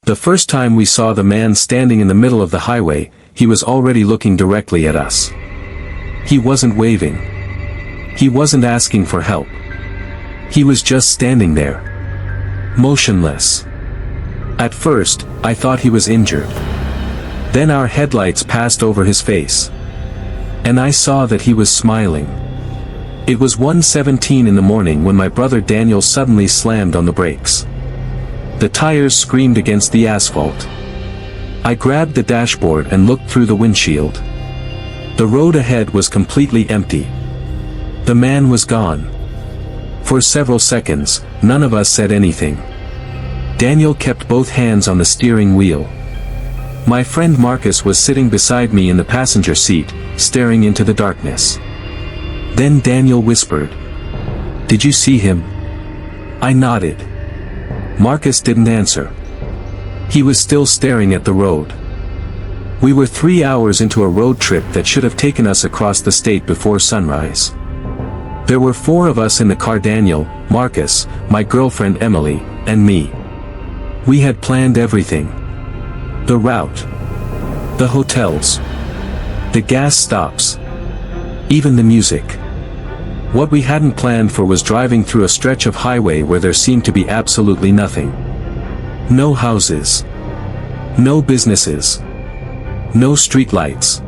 The first time we saw the man standing in the middle of the highway, he was already looking directly at us. He wasn't waving. He wasn't asking for help. He was just standing there, motionless. At first, I thought he was injured. Then our headlights passed over his face, and I saw that he was smiling. It was 1:17 in the morning when my brother Daniel suddenly slammed on the brakes. The tires screamed against the asphalt. I grabbed the dashboard and looked through the windshield. The road ahead was completely empty. The man was gone. For several seconds, none of us said anything. Daniel kept both hands on the steering wheel. My friend Marcus was sitting beside me in the passenger seat, staring into the darkness. Then Daniel whispered, "Did you see him?" I nodded. Marcus didn't answer. He was still staring at the road. We were 3 hours into a road trip that should have taken us across the state before sunrise. There were 4 of us in the car: Daniel, Marcus, my girlfriend Emily, and me. We had planned everything. The route, the hotels, the gas stops, even the music. What we hadn't planned for was driving through a stretch of highway where there seemed to be absolutely nothing. No houses. No businesses. No streetlights.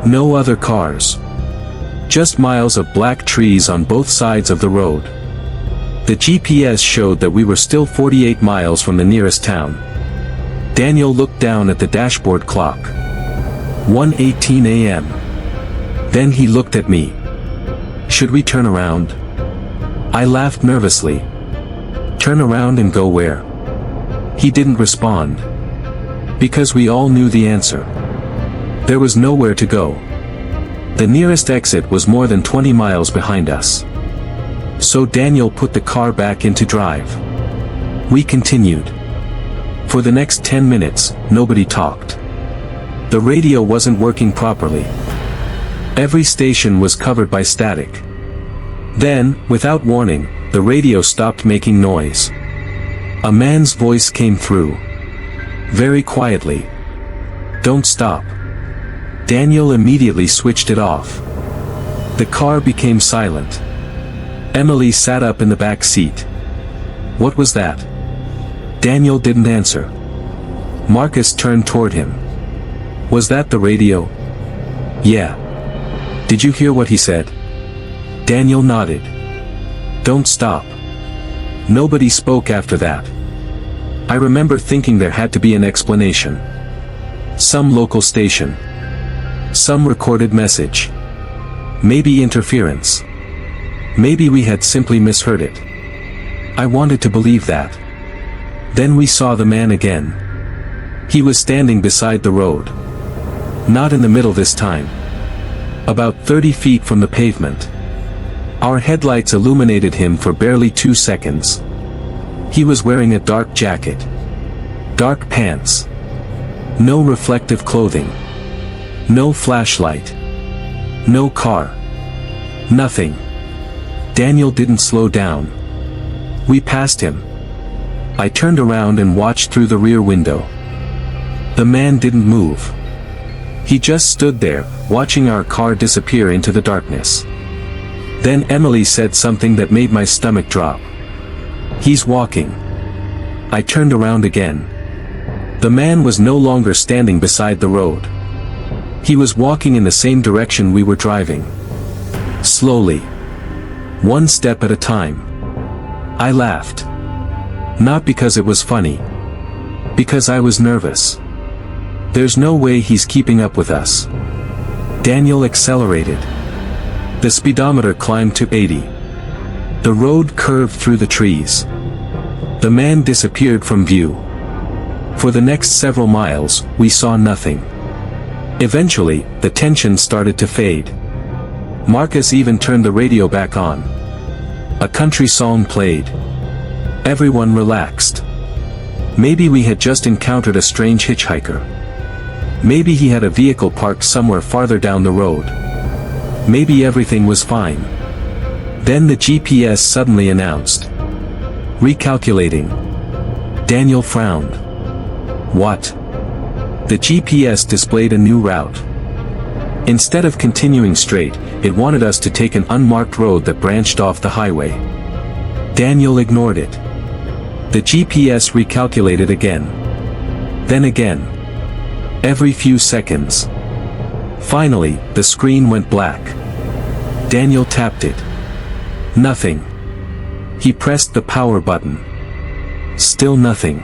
No other cars. Just miles of black trees on both sides of the road. The GPS showed that we were still 48 miles from the nearest town. Daniel looked down at the dashboard clock. 1:18 a.m. Then he looked at me. "Should we turn around?" I laughed nervously. "Turn around and go where?" He didn't respond. Because we all knew the answer. There was nowhere to go. The nearest exit was more than 20 miles behind us. So Daniel put the car back into drive. We continued. For the next 10 minutes, nobody talked. The radio wasn't working properly. Every station was covered by static. Then, without warning, the radio stopped making noise. A man's voice came through. Very quietly. "Don't stop." Daniel immediately switched it off. The car became silent. Emily sat up in the back seat. "What was that?" Daniel didn't answer. Marcus turned toward him. "Was that the radio?" "Yeah." "Did you hear what he said?" Daniel nodded. "Don't stop." Nobody spoke after that. I remember thinking there had to be an explanation. Some local station. Some recorded message. Maybe interference. Maybe we had simply misheard it. I wanted to believe that. Then we saw the man again. He was standing beside the road. Not in the middle this time. About 30 feet from the pavement. Our headlights illuminated him for barely 2 seconds. He was wearing a dark jacket. Dark pants. No reflective clothing. No flashlight. No car. Nothing. Daniel didn't slow down. We passed him. I turned around and watched through the rear window. The man didn't move. He just stood there, watching our car disappear into the darkness. Then Emily said something that made my stomach drop. "He's walking." I turned around again. The man was no longer standing beside the road. He was walking in the same direction we were driving. Slowly. One step at a time. I laughed. Not because it was funny. Because I was nervous. There's no way he's keeping up with us. Daniel accelerated. The speedometer climbed to 80. The road curved through the trees. The man disappeared from view. For the next several miles, we saw nothing. Eventually, the tension started to fade. Marcus even turned the radio back on. A country song played. Everyone relaxed. Maybe we had just encountered a strange hitchhiker. Maybe he had a vehicle parked somewhere farther down the road. Maybe everything was fine. Then the GPS suddenly announced. Recalculating. Daniel frowned. What? The GPS displayed a new route. Instead of continuing straight, it wanted us to take an unmarked road that branched off the highway. Daniel ignored it. The GPS recalculated again. Then again. Every few seconds. Finally, the screen went black. Daniel tapped it. Nothing. He pressed the power button. Still nothing.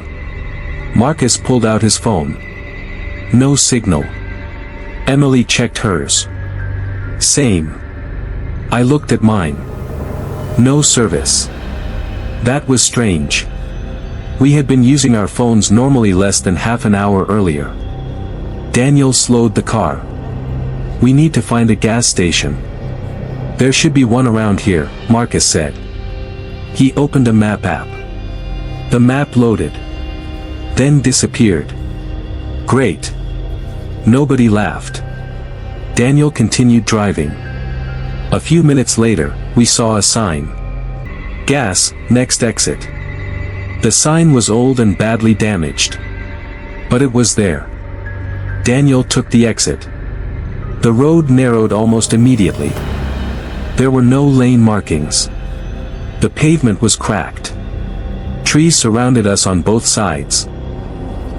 Marcus pulled out his phone. No signal. Emily checked hers. Same. I looked at mine. No service. That was strange. We had been using our phones normally less than half an hour earlier. Daniel slowed the car. We need to find a gas station. There should be one around here, Marcus said. He opened a map app. The map loaded. Then disappeared. Great. Nobody laughed. Daniel continued driving. A few minutes later, we saw a sign. Gas, next exit. The sign was old and badly damaged. But it was there. Daniel took the exit. The road narrowed almost immediately. There were no lane markings. The pavement was cracked. Trees surrounded us on both sides.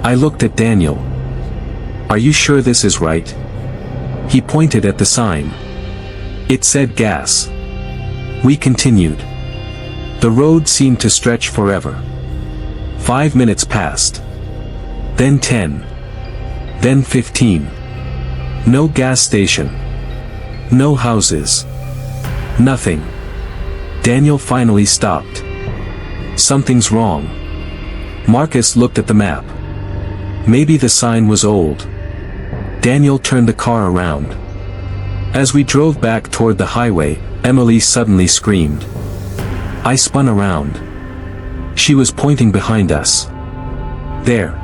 I looked at Daniel. Are you sure this is right? He pointed at the sign. It said gas. We continued. The road seemed to stretch forever. 5 minutes passed. Then 10. Then 15. No gas station. No houses. Nothing. Daniel finally stopped. Something's wrong. Marcus looked at the map. Maybe the sign was old. Daniel turned the car around. As we drove back toward the highway, Emily suddenly screamed. I spun around. She was pointing behind us. There.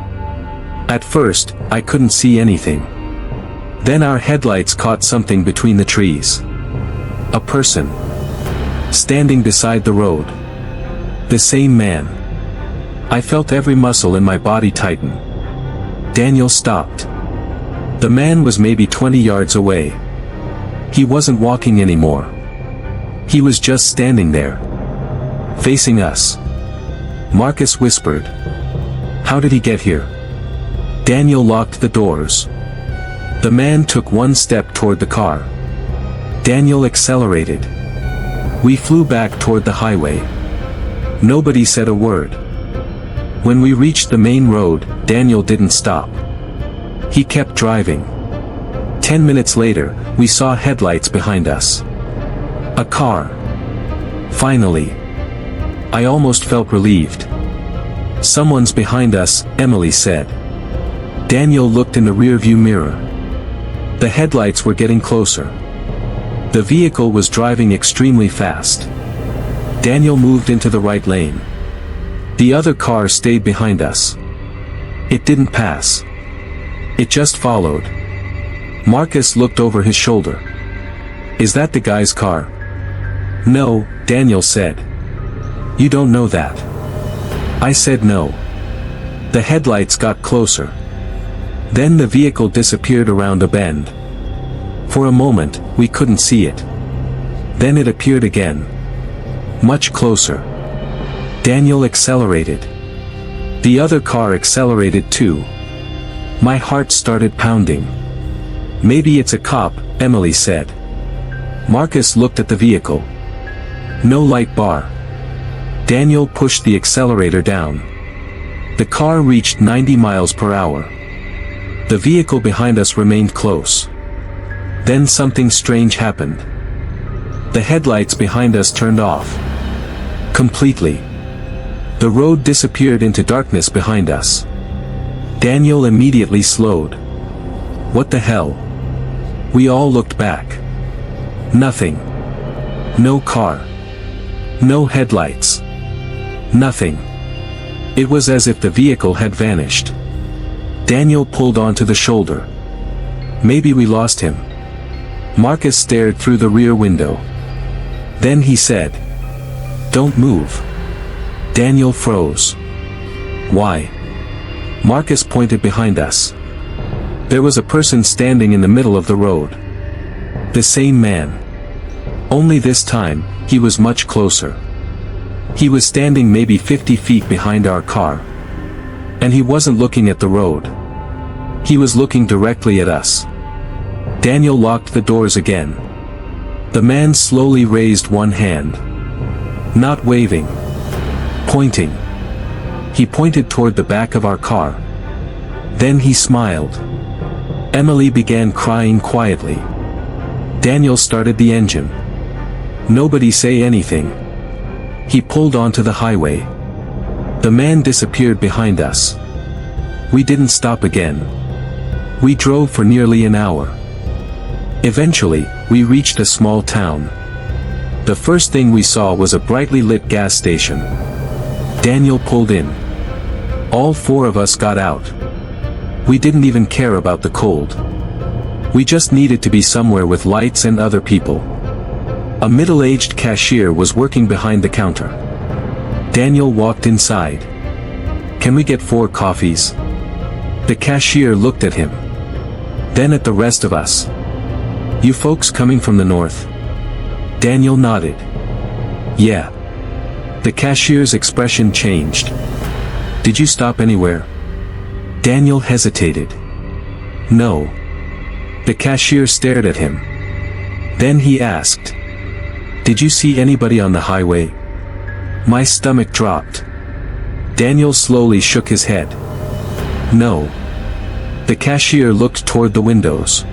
At first, I couldn't see anything. Then our headlights caught something between the trees. A person. Standing beside the road. The same man. I felt every muscle in my body tighten. Daniel stopped. The man was maybe 20 yards away. He wasn't walking anymore. He was just standing there. Facing us. Marcus whispered. How did he get here? Daniel locked the doors. The man took one step toward the car. Daniel accelerated. We flew back toward the highway. Nobody said a word. When we reached the main road, Daniel didn't stop. He kept driving. 10 minutes later, we saw headlights behind us. A car. Finally. I almost felt relieved. Someone's behind us, Emily said. Daniel looked in the rearview mirror. The headlights were getting closer. The vehicle was driving extremely fast. Daniel moved into the right lane. The other car stayed behind us. It didn't pass. It just followed. Marcus looked over his shoulder. Is that the guy's car? No, Daniel said. You don't know that. I said no. The headlights got closer. Then the vehicle disappeared around a bend. For a moment, we couldn't see it. Then it appeared again. Much closer. Daniel accelerated. The other car accelerated too. My heart started pounding. Maybe it's a cop, Emily said. Marcus looked at the vehicle. No light bar. Daniel pushed the accelerator down. The car reached 90 miles per hour. The vehicle behind us remained close. Then something strange happened. The headlights behind us turned off. Completely. The road disappeared into darkness behind us. Daniel immediately slowed. What the hell? We all looked back. Nothing. No car. No headlights. Nothing. It was as if the vehicle had vanished. Daniel pulled onto the shoulder. Maybe we lost him. Marcus stared through the rear window. Then he said, "Don't move." Daniel froze. Why? Marcus pointed behind us. There was a person standing in the middle of the road. The same man. Only this time, he was much closer. He was standing maybe 50 feet behind our car. And he wasn't looking at the road. He was looking directly at us. Daniel locked the doors again. The man slowly raised one hand. Not waving. Pointing. He pointed toward the back of our car. Then he smiled. Emily began crying quietly. Daniel started the engine. Nobody say anything. He pulled onto the highway. The man disappeared behind us. We didn't stop again. We drove for nearly an hour. Eventually, we reached a small town. The first thing we saw was a brightly lit gas station. Daniel pulled in. All four of us got out. We didn't even care about the cold. We just needed to be somewhere with lights and other people. A middle-aged cashier was working behind the counter. Daniel walked inside. "Can we get 4 coffees?" The cashier looked at him. Then at the rest of us. "You folks coming from the north?" Daniel nodded. "Yeah." The cashier's expression changed. "Did you stop anywhere?" Daniel hesitated. "No." The cashier stared at him. Then he asked, "Did you see anybody on the highway?" My stomach dropped. Daniel slowly shook his head. "No." The cashier looked toward the windows.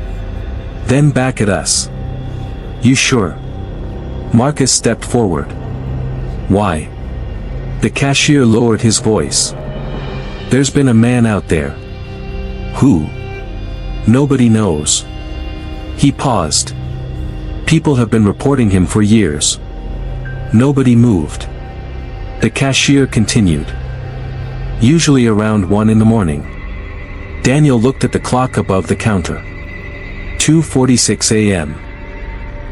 Then back at us. "You sure?" Marcus stepped forward. "Why?" The cashier lowered his voice. "There's been a man out there." "Who?" "Nobody knows." He paused. "People have been reporting him for years." Nobody moved. The cashier continued. "Usually around 1 in the morning." Daniel looked at the clock above the counter. 2:46 a.m.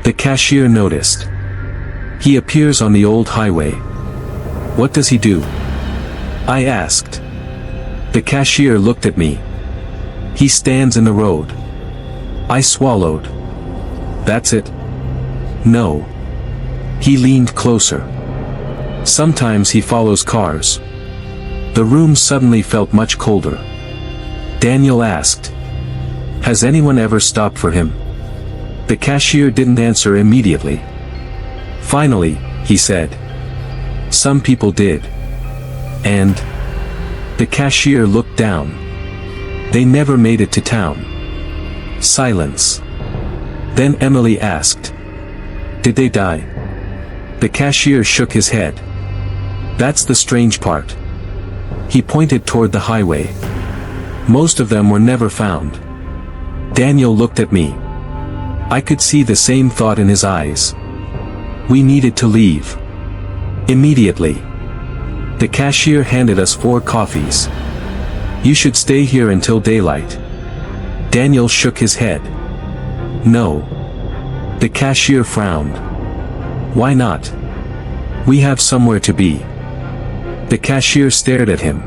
The cashier noticed. "He appears on the old highway." "What does he do?" I asked. The cashier looked at me. "He stands in the road." I swallowed. "That's it?" "No." He leaned closer. "Sometimes he follows cars." The room suddenly felt much colder. Daniel asked, "Has anyone ever stopped for him?" The cashier didn't answer immediately. Finally, he said, "Some people did." "And?" The cashier looked down. "They never made it to town." Silence. Then Emily asked, "Did they die?" The cashier shook his head. "That's the strange part." He pointed toward the highway. "Most of them were never found." Daniel looked at me. I could see the same thought in his eyes. We needed to leave. Immediately. The cashier handed us 4 coffees. "You should stay here until daylight." Daniel shook his head. "No." The cashier frowned. "Why not?" "We have somewhere to be." The cashier stared at him.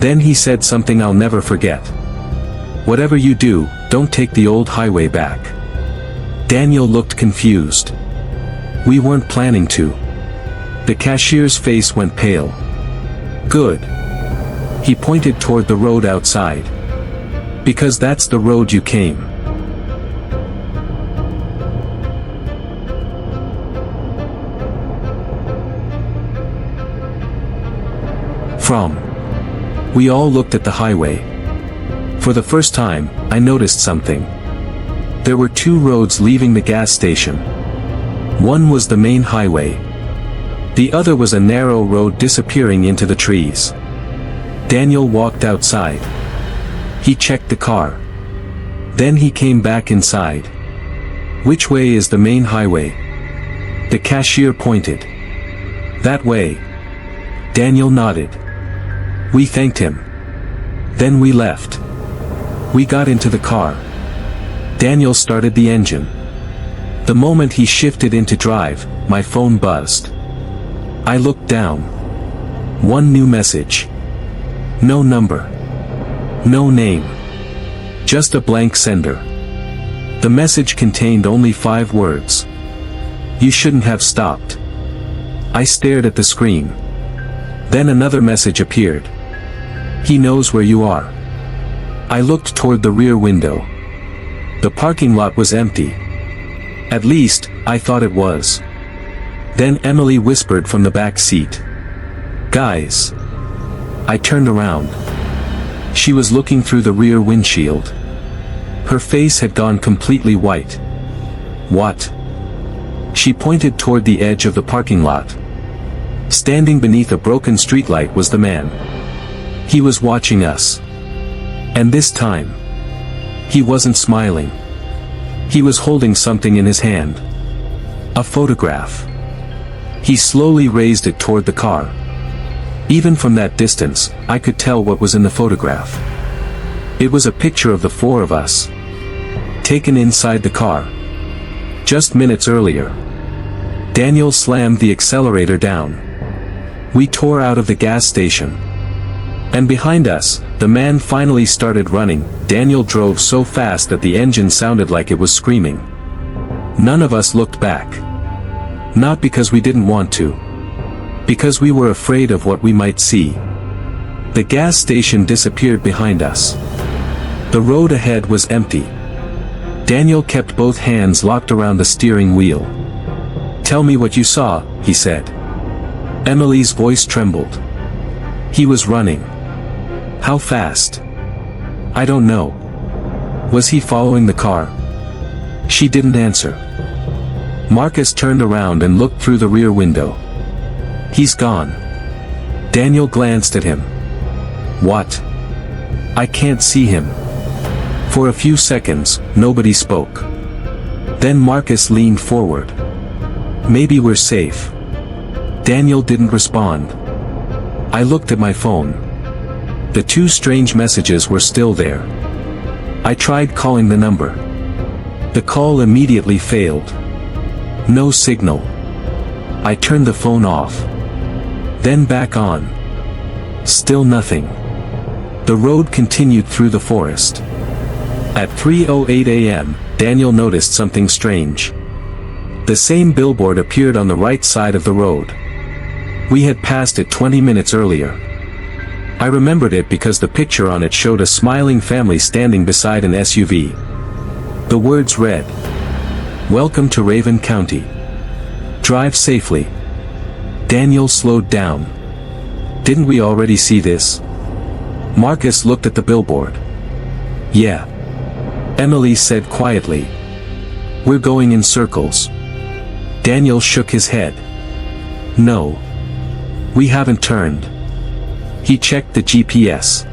Then he said something I'll never forget. "Whatever you do, don't take the old highway back." Daniel looked confused. "We weren't planning to." The cashier's face went pale. "Good." He pointed toward the road outside. "Because that's the road you came." From. We all looked at the highway. For the first time, I noticed something. There were 2 roads leaving the gas station. One was the main highway. The other was a narrow road disappearing into the trees. Daniel walked outside. He checked the car. Then he came back inside. "Which way is the main highway?" The cashier pointed. "That way." Daniel nodded. We thanked him. Then we left. We got into the car. Daniel started the engine. The moment he shifted into drive, my phone buzzed. I looked down. One new message. No number. No name. Just a blank sender. The message contained only 5 words. You shouldn't have stopped. I stared at the screen. Then another message appeared. He knows where you are. I looked toward the rear window. The parking lot was empty. At least, I thought it was. Then Emily whispered from the back seat. Guys. I turned around. She was looking through the rear windshield. Her face had gone completely white. What? She pointed toward the edge of the parking lot. Standing beneath a broken streetlight was the man. He was watching us. And this time, he wasn't smiling. He was holding something in his hand. A photograph. He slowly raised it toward the car. Even from that distance, I could tell what was in the photograph. It was a picture of the 4 of us. Taken inside the car. Just minutes earlier. Daniel slammed the accelerator down. We tore out of the gas station. And behind us, the man finally started running. Daniel drove so fast that the engine sounded like it was screaming. None of us looked back. Not because we didn't want to. Because we were afraid of what we might see. The gas station disappeared behind us. The road ahead was empty. Daniel kept both hands locked around the steering wheel. Tell me what you saw, he said. Emily's voice trembled. He was running. How fast? I don't know. Was he following the car? She didn't answer. Marcus turned around and looked through the rear window. He's gone. Daniel glanced at him. What? I can't see him. For a few seconds, nobody spoke. Then Marcus leaned forward. Maybe we're safe. Daniel didn't respond. I looked at my phone. The 2 strange messages were still there. I tried calling the number. The call immediately failed. No signal. I turned the phone off. Then back on. Still nothing. The road continued through the forest. At 3:08 a.m., Daniel noticed something strange. The same billboard appeared on the right side of the road. We had passed it 20 minutes earlier. I remembered it because the picture on it showed a smiling family standing beside an SUV. The words read, "Welcome to Raven County. Drive safely." Daniel slowed down. Didn't we already see this? Marcus looked at the billboard. Yeah. Emily said quietly. We're going in circles. Daniel shook his head. No. We haven't turned. He checked the GPS.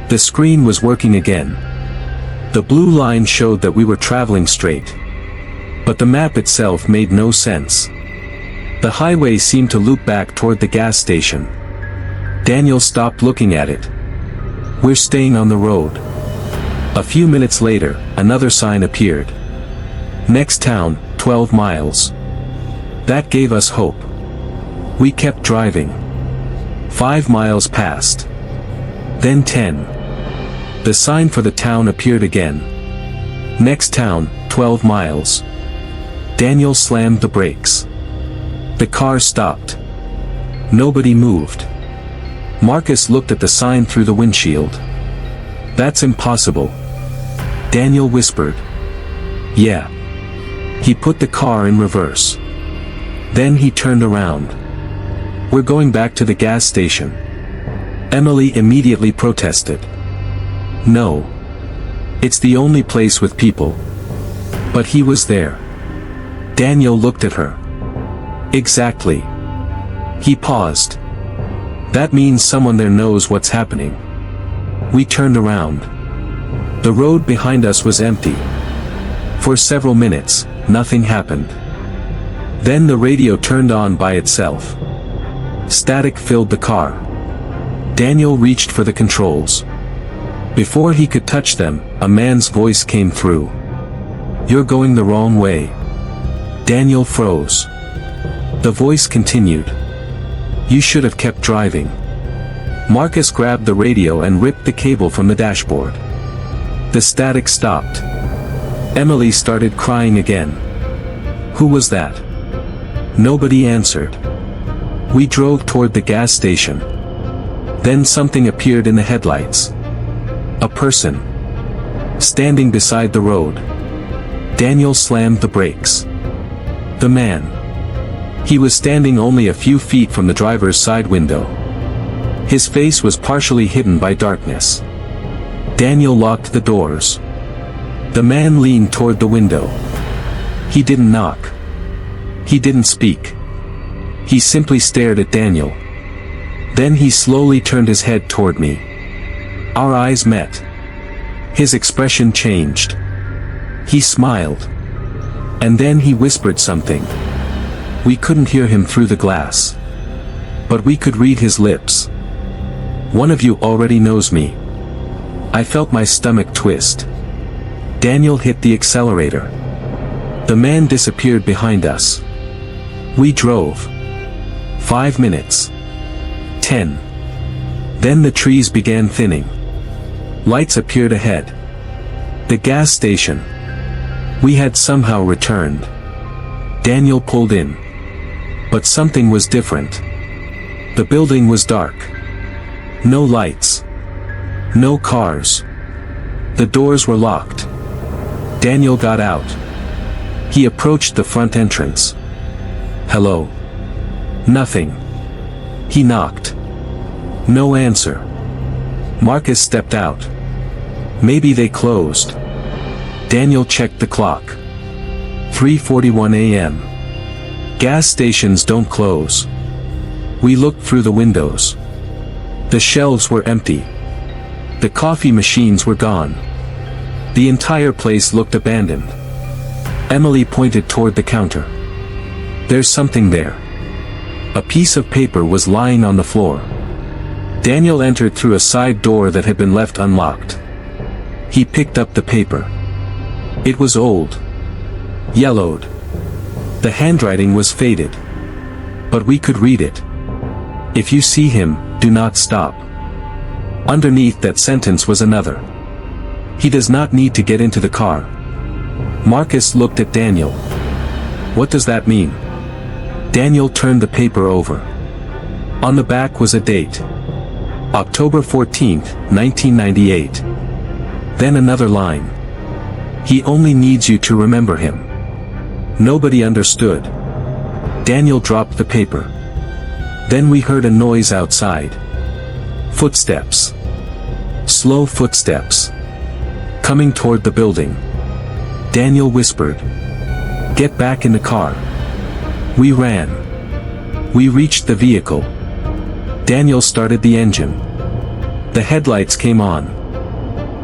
The screen was working again. The blue line showed that we were traveling straight. But the map itself made no sense. The highway seemed to loop back toward the gas station. Daniel stopped looking at it. We're staying on the road. A few minutes later, another sign appeared. Next town, 12 miles. That gave us hope. We kept driving. 5 miles passed. Then 10. The sign for the town appeared again. Next town, 12 miles. Daniel slammed the brakes. The car stopped. Nobody moved. Marcus looked at the sign through the windshield. That's impossible. Daniel whispered. Yeah. He put the car in reverse. Then he turned around. We're going back to the gas station. Emily immediately protested. No. It's the only place with people. But he was there. Daniel looked at her. Exactly. He paused. That means someone there knows what's happening. We turned around. The road behind us was empty. For several minutes, nothing happened. Then the radio turned on by itself. Static filled the car. Daniel reached for the controls. Before he could touch them, a man's voice came through. You're going the wrong way. Daniel froze. The voice continued. You should have kept driving. Marcus grabbed the radio and ripped the cable from the dashboard. The static stopped. Emily started crying again. Who was that? Nobody answered. We drove toward the gas station. Then something appeared in the headlights. A person. Standing beside the road. Daniel slammed the brakes. The man. He was standing only a few feet from the driver's side window. His face was partially hidden by darkness. Daniel locked the doors. The man leaned toward the window. He didn't knock. He didn't speak. He simply stared at Daniel. Then he slowly turned his head toward me. Our eyes met. His expression changed. He smiled. And then he whispered something. We couldn't hear him through the glass. But we could read his lips. One of you already knows me. I felt my stomach twist. Daniel hit the accelerator. The man disappeared behind us. We drove. 5 minutes. 10. Then the trees began thinning. Lights appeared ahead. The gas station. We had somehow returned. Daniel pulled in. But something was different. The building was dark. No lights. No cars. The doors were locked. Daniel got out. He approached the front entrance. Hello. Nothing. He knocked. No answer. Marcus stepped out. Maybe they closed. Daniel checked the clock. 3:41 a.m. Gas stations don't close. We looked through the windows. The shelves were empty. The coffee machines were gone. The entire place looked abandoned. Emily pointed toward the counter. There's something there. A piece of paper was lying on the floor. Daniel entered through a side door that had been left unlocked. He picked up the paper. It was old. Yellowed. The handwriting was faded. But we could read it. If you see him, do not stop. Underneath that sentence was another. He does not need to get into the car. Marcus looked at Daniel. What does that mean? Daniel turned the paper over. On the back was a date. October 14, 1998. Then another line. He only needs you to remember him. Nobody understood. Daniel dropped the paper. Then we heard a noise outside. Footsteps. Slow footsteps. Coming toward the building. Daniel whispered. Get back in the car. We ran. We reached the vehicle. Daniel started the engine. The headlights came on.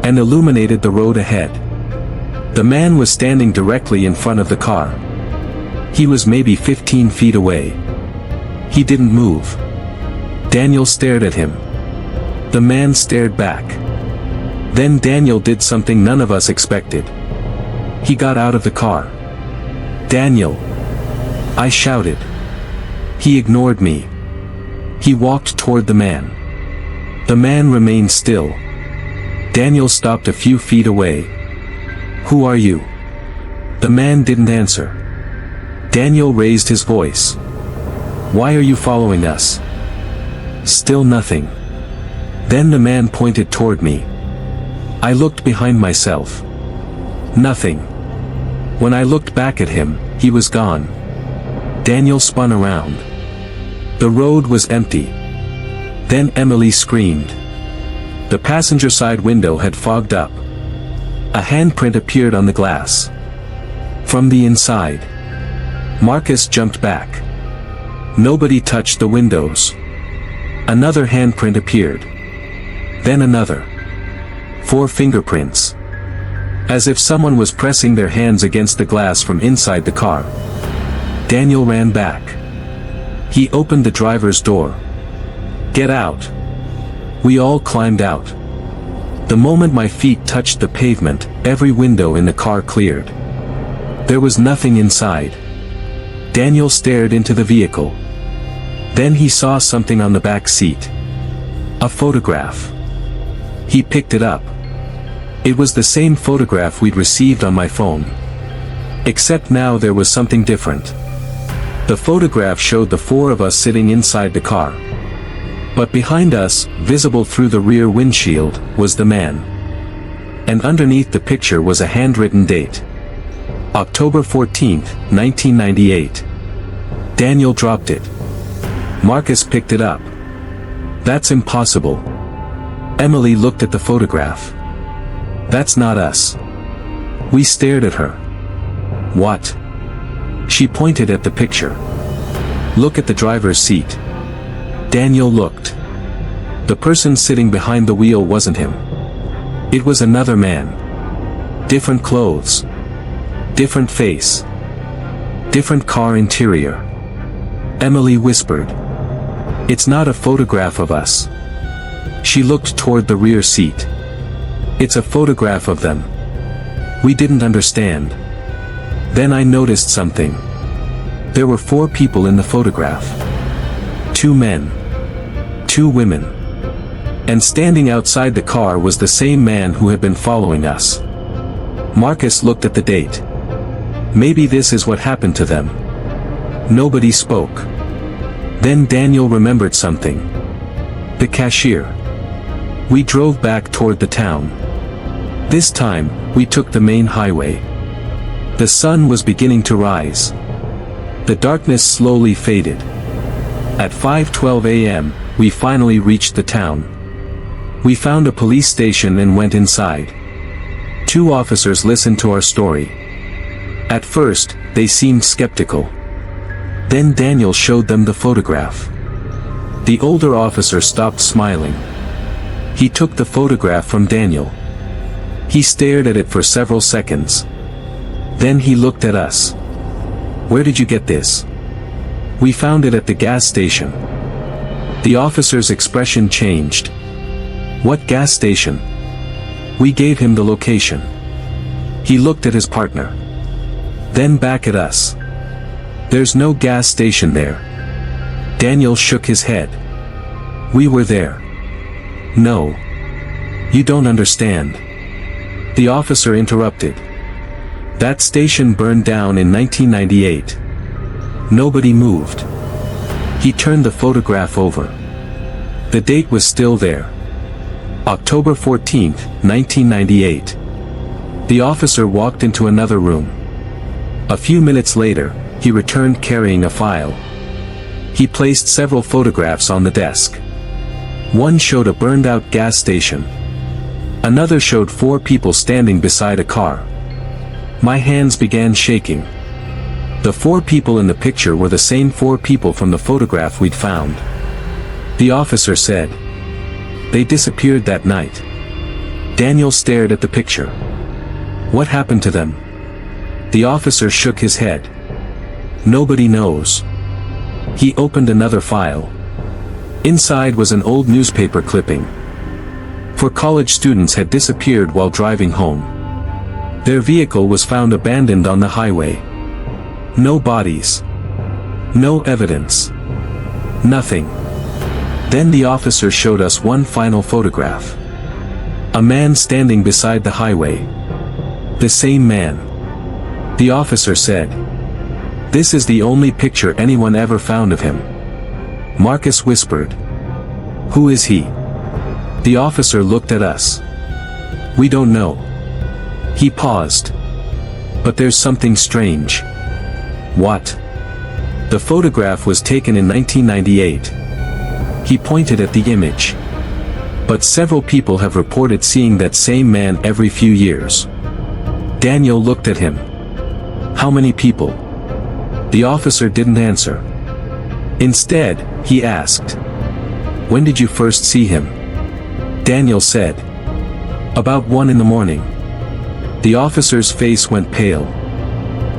And illuminated the road ahead. The man was standing directly in front of the car. He was maybe 15 feet away. He didn't move. Daniel stared at him. The man stared back. Then Daniel did something none of us expected. He got out of the car. Daniel! I shouted. He ignored me. He walked toward the man. The man remained still. Daniel stopped a few feet away. Who are you? The man didn't answer. Daniel raised his voice. Why are you following us? Still nothing. Then the man pointed toward me. I looked behind myself. Nothing. When I looked back at him, he was gone. Daniel spun around. The road was empty. Then Emily screamed. The passenger side window had fogged up. A handprint appeared on the glass. From the inside. Marcus jumped back. Nobody touched the windows. Another handprint appeared. Then another. 4 fingerprints. As if someone was pressing their hands against the glass from inside the car. Daniel ran back. He opened the driver's door. Get out. We all climbed out. The moment my feet touched the pavement, every window in the car cleared. There was nothing inside. Daniel stared into the vehicle. Then he saw something on the back seat. A photograph. He picked it up. It was the same photograph we'd received on my phone. Except now there was something different. The photograph showed the four of us sitting inside the car. But behind us, visible through the rear windshield, was the man. And underneath the picture was a handwritten date. October 14th, 1998. Daniel dropped it. Marcus picked it up. That's impossible. Emily looked at the photograph. That's not us. We stared at her. What? She pointed at the picture. Look at the driver's seat. Daniel looked. The person sitting behind the wheel wasn't him. It was another man. Different clothes. Different face. Different car interior. Emily whispered. It's not a photograph of us. She looked toward the rear seat. It's a photograph of them. We didn't understand. Then I noticed something. There were 4 people in the photograph. 2 men. 2 women. And standing outside the car was the same man who had been following us. Marcus looked at the date. Maybe this is what happened to them. Nobody spoke. Then Daniel remembered something. The cashier. We drove back toward the town. This time, we took the main highway. The sun was beginning to rise. The darkness slowly faded. At 5:12 a.m., we finally reached the town. We found a police station and went inside. 2 officers listened to our story. At first, they seemed skeptical. Then Daniel showed them the photograph. The older officer stopped smiling. He took the photograph from Daniel. He stared at it for several seconds. Then he looked at us. Where did you get this? We found it at the gas station. The officer's expression changed. What gas station? We gave him the location. He looked at his partner. Then back at us. There's no gas station there. Daniel shook his head. We were there. No. You don't understand. The officer interrupted. That station burned down in 1998. Nobody moved. He turned the photograph over. The date was still there. October 14th, 1998. The officer walked into another room. A few minutes later, he returned carrying a file. He placed several photographs on the desk. One showed a burned-out gas station. Another showed 4 people standing beside a car. My hands began shaking. The 4 people in the picture were the same 4 people from the photograph we'd found. The officer said. They disappeared that night. Daniel stared at the picture. What happened to them? The officer shook his head. Nobody knows. He opened another file. Inside was an old newspaper clipping. 4 college students had disappeared while driving home. Their vehicle was found abandoned on the highway. No bodies. No evidence. Nothing. Then the officer showed us one final photograph. A man standing beside the highway. The same man. The officer said. This is the only picture anyone ever found of him. Marcus whispered. Who is he? The officer looked at us. We don't know. He paused. But there's something strange. What? The photograph was taken in 1998. He pointed at the image. But several people have reported seeing that same man every few years. Daniel looked at him. How many people? The officer didn't answer. Instead, he asked. When did you first see him? Daniel said. About 1 in the morning. The officer's face went pale.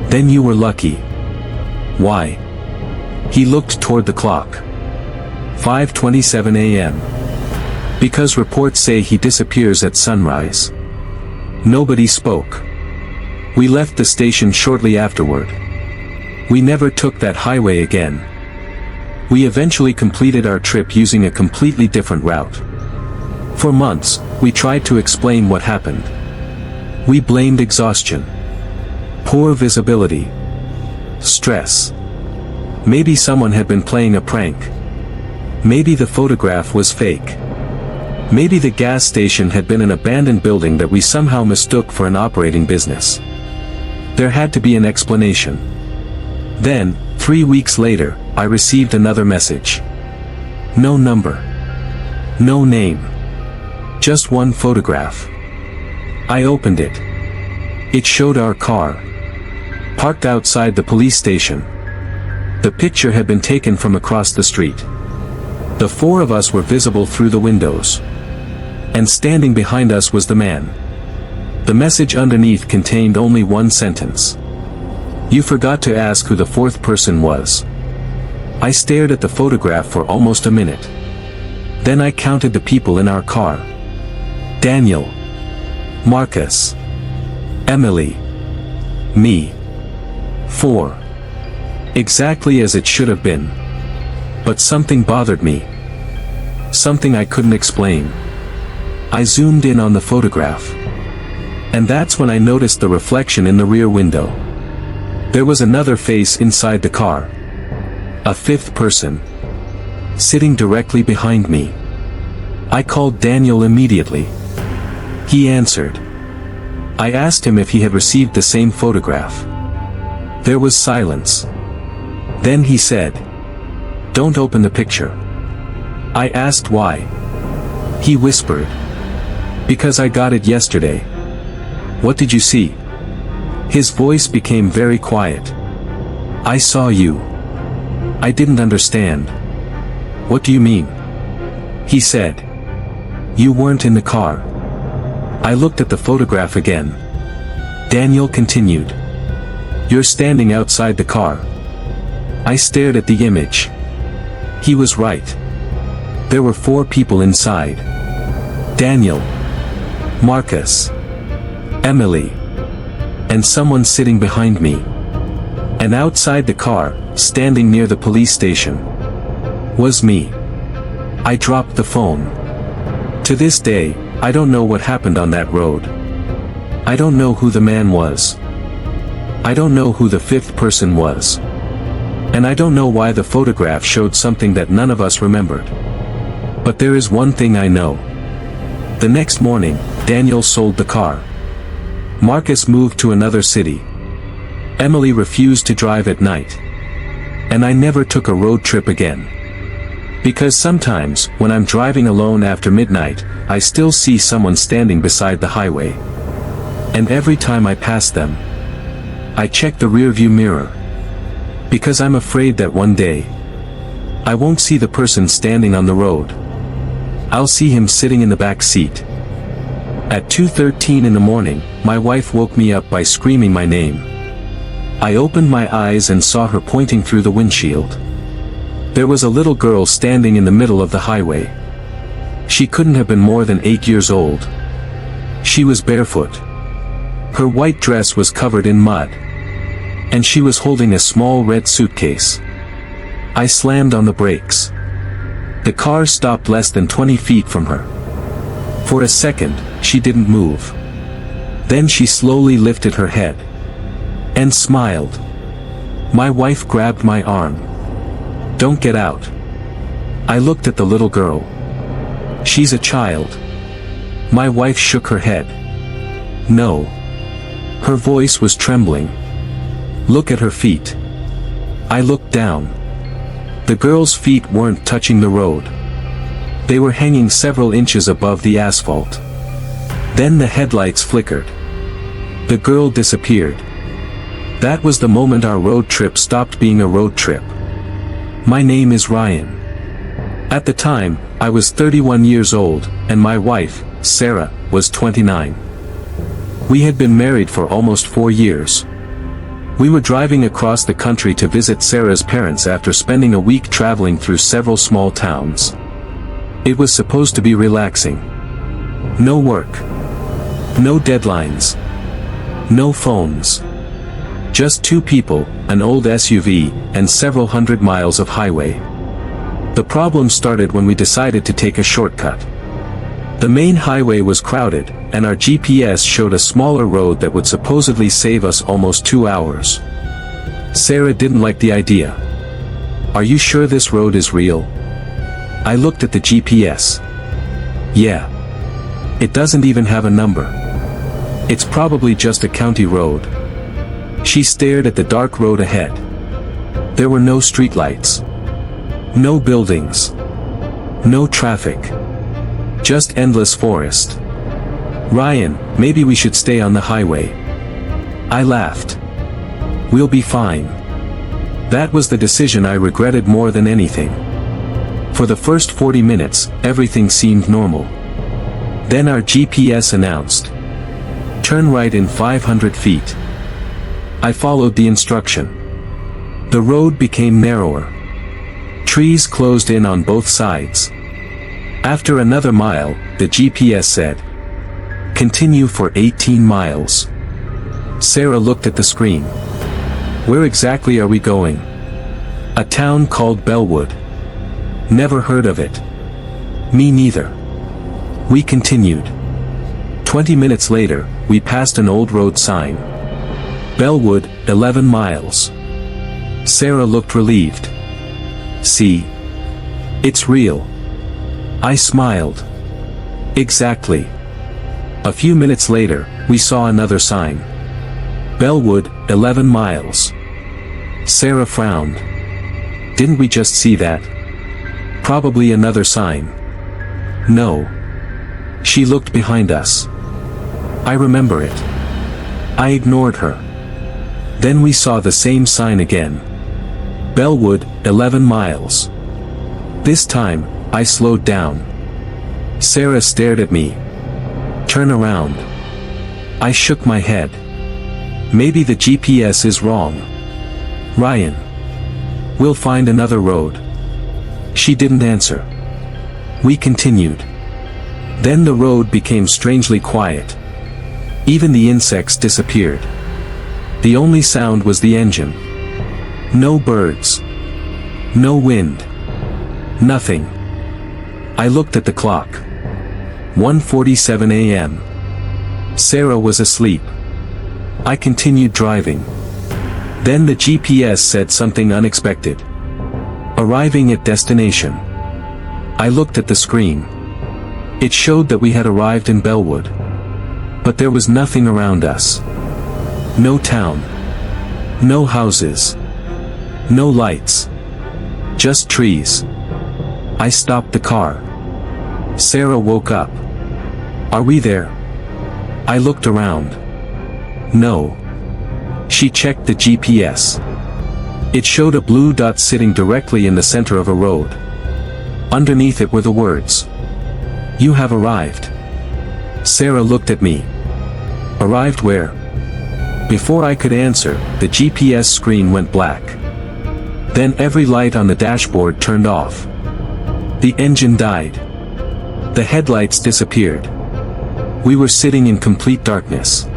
Then you were lucky. Why? He looked toward the clock. 5:27 a.m. Because reports say he disappears at sunrise. Nobody spoke. We left the station shortly afterward. We never took that highway again. We eventually completed our trip using a completely different route. For months, we tried to explain what happened. We blamed exhaustion, poor visibility, stress. Maybe someone had been playing a prank. Maybe the photograph was fake. Maybe the gas station had been an abandoned building that we somehow mistook for an operating business. There had to be an explanation. Then, 3 weeks later, I received another message. No number. No name. Just one photograph. I opened it. It showed our car, parked outside the police station. The picture had been taken from across the street. The four of us were visible through the windows. And standing behind us was the man. The message underneath contained only one sentence. You forgot to ask who the fourth person was. I stared at the photograph for almost a minute. Then I counted the people in our car. Daniel, Marcus, Emily, me. 4. Exactly as it should have been. But something bothered me. Something I couldn't explain. I zoomed in on the photograph. And that's when I noticed the reflection in the rear window. There was another face inside the car. A fifth person. Sitting directly behind me. I called Daniel immediately. He answered. I asked him if he had received the same photograph. There was silence. Then he said, "Don't open the picture." I asked why. He whispered, "Because I got it yesterday." What did you see? His voice became very quiet. I saw you. I didn't understand. What do you mean? He said. You weren't in the car. I looked at the photograph again. Daniel continued. You're standing outside the car. I stared at the image. He was right. There were 4 people inside. Daniel, Marcus, Emily, and someone sitting behind me. And outside the car, standing near the police station, was me. I dropped the phone. To this day, I don't know what happened on that road. I don't know who the man was. I don't know who the 5th person was. And I don't know why the photograph showed something that none of us remembered. But there is one thing I know. The next morning, Daniel sold the car. Marcus moved to another city. Emily refused to drive at night. And I never took a road trip again. Because sometimes, when I'm driving alone after midnight, I still see someone standing beside the highway. And every time I pass them, I check the rearview mirror. Because I'm afraid that one day, I won't see the person standing on the road. I'll see him sitting in the back seat. At 2:13 in the morning, my wife woke me up by screaming my name. I opened my eyes and saw her pointing through the windshield. There was a little girl standing in the middle of the highway. She couldn't have been more than 8 years old. She was barefoot. Her white dress was covered in mud. And she was holding a small red suitcase. I slammed on the brakes. The car stopped less than 20 feet from her. For a second, she didn't move. Then she slowly lifted her head. And smiled. My wife grabbed my arm. Don't get out. I looked at the little girl. She's a child. My wife shook her head. No. Her voice was trembling. Look at her feet. I looked down. The girl's feet weren't touching the road. They were hanging several inches above the asphalt. Then the headlights flickered. The girl disappeared. That was the moment our road trip stopped being a road trip. My name is Ryan. At the time, I was 31 years old, and my wife, Sarah, was 29. We had been married for almost 4 years. We were driving across the country to visit Sarah's parents after spending a week traveling through several small towns. It was supposed to be relaxing. No work. No deadlines. No phones. Just 2 people, an old SUV, and several hundred miles of highway. The problem started when we decided to take a shortcut. The main highway was crowded, and our GPS showed a smaller road that would supposedly save us almost 2 hours. Sarah didn't like the idea. "Are you sure this road is real?" I looked at the GPS. "Yeah. It doesn't even have a number. It's probably just a county road." She stared at the dark road ahead. There were no streetlights. No buildings. No traffic. Just endless forest. "Ryan, maybe we should stay on the highway." I laughed. "We'll be fine." That was the decision I regretted more than anything. For the first 40 minutes, everything seemed normal. Then our GPS announced, "Turn right in 500 feet." I followed the instruction. The road became narrower. Trees closed in on both sides. After another mile, the GPS said, "Continue for 18 miles." Sarah looked at the screen. "Where exactly are we going?" "A town called Bellwood." "Never heard of it." "Me neither." We continued. 20 minutes later, we passed an old road sign. "Bellwood, 11 miles." Sarah looked relieved. "See? It's real." I smiled. "Exactly." A few minutes later, we saw another sign. "Bellwood, 11 miles." Sarah frowned. "Didn't we just see that?" "Probably another sign." "No." She looked behind us. "I remember it." I ignored her. Then we saw the same sign again. "Bellwood, 11 miles." This time, I slowed down. Sarah stared at me. "Turn around." I shook my head. "Maybe the GPS is wrong." "Ryan. We'll find another road." She didn't answer. We continued. Then the road became strangely quiet. Even the insects disappeared. The only sound was the engine. No birds. No wind. Nothing. I looked at the clock. 1:47 a.m. Sarah was asleep. I continued driving. Then the GPS said something unexpected. "Arriving at destination." I looked at the screen. It showed that we had arrived in Bellwood. But there was nothing around us. No town. No houses. No lights. Just trees. I stopped the car. Sarah woke up. "Are we there?" I looked around. No. She checked the GPS. It showed a blue dot sitting directly in the center of a road. Underneath it were the words, "You have arrived." Sarah looked at me. "Arrived where?" Before I could answer, the GPS screen went black. Then every light on the dashboard turned off. The engine died. The headlights disappeared. We were sitting in complete darkness.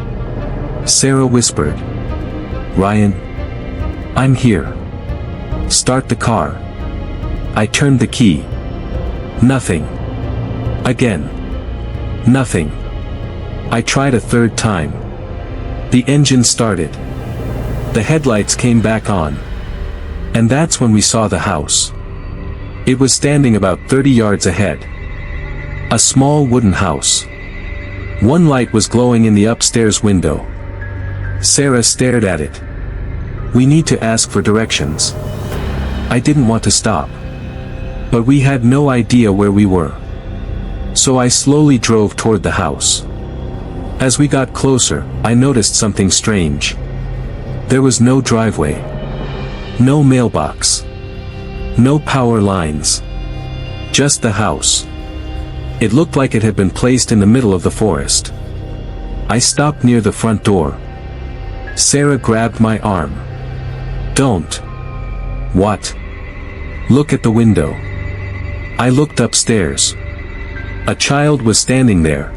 Sarah whispered, "Ryan, I'm here. Start the car." I turned the key. Nothing. Again. Nothing. I tried a third time. The engine started. The headlights came back on. And that's when we saw the house. It was standing about 30 yards ahead. A small wooden house. One light was glowing in the upstairs window. Sarah stared at it. "We need to ask for directions." I didn't want to stop. But we had no idea where we were. So I slowly drove toward the house. As we got closer, I noticed something strange. There was no driveway. No mailbox. No power lines. Just the house. It looked like it had been placed in the middle of the forest. I stopped near the front door. Sarah grabbed my arm. "Don't." "What?" "Look at the window." I looked upstairs. A child was standing there.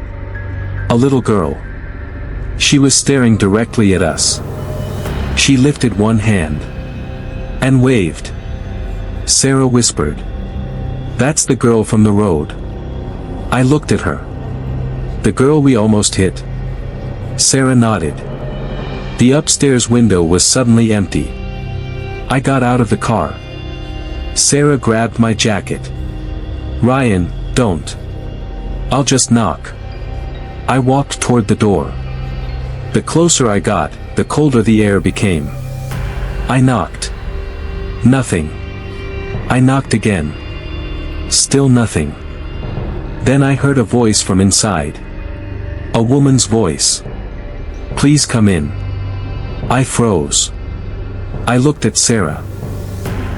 A little girl. She was staring directly at us. She lifted one hand. And waved. Sarah whispered, "That's the girl from the road." I looked at her. The girl we almost hit? Sarah nodded. The upstairs window was suddenly empty. I got out of the car. Sarah grabbed my jacket. Ryan, don't. I'll just knock. I walked toward the door. The closer I got, the colder the air became. I knocked. Nothing. I knocked again. Still nothing. Then I heard a voice from inside. A woman's voice. Please come in. I froze. I looked at Sarah.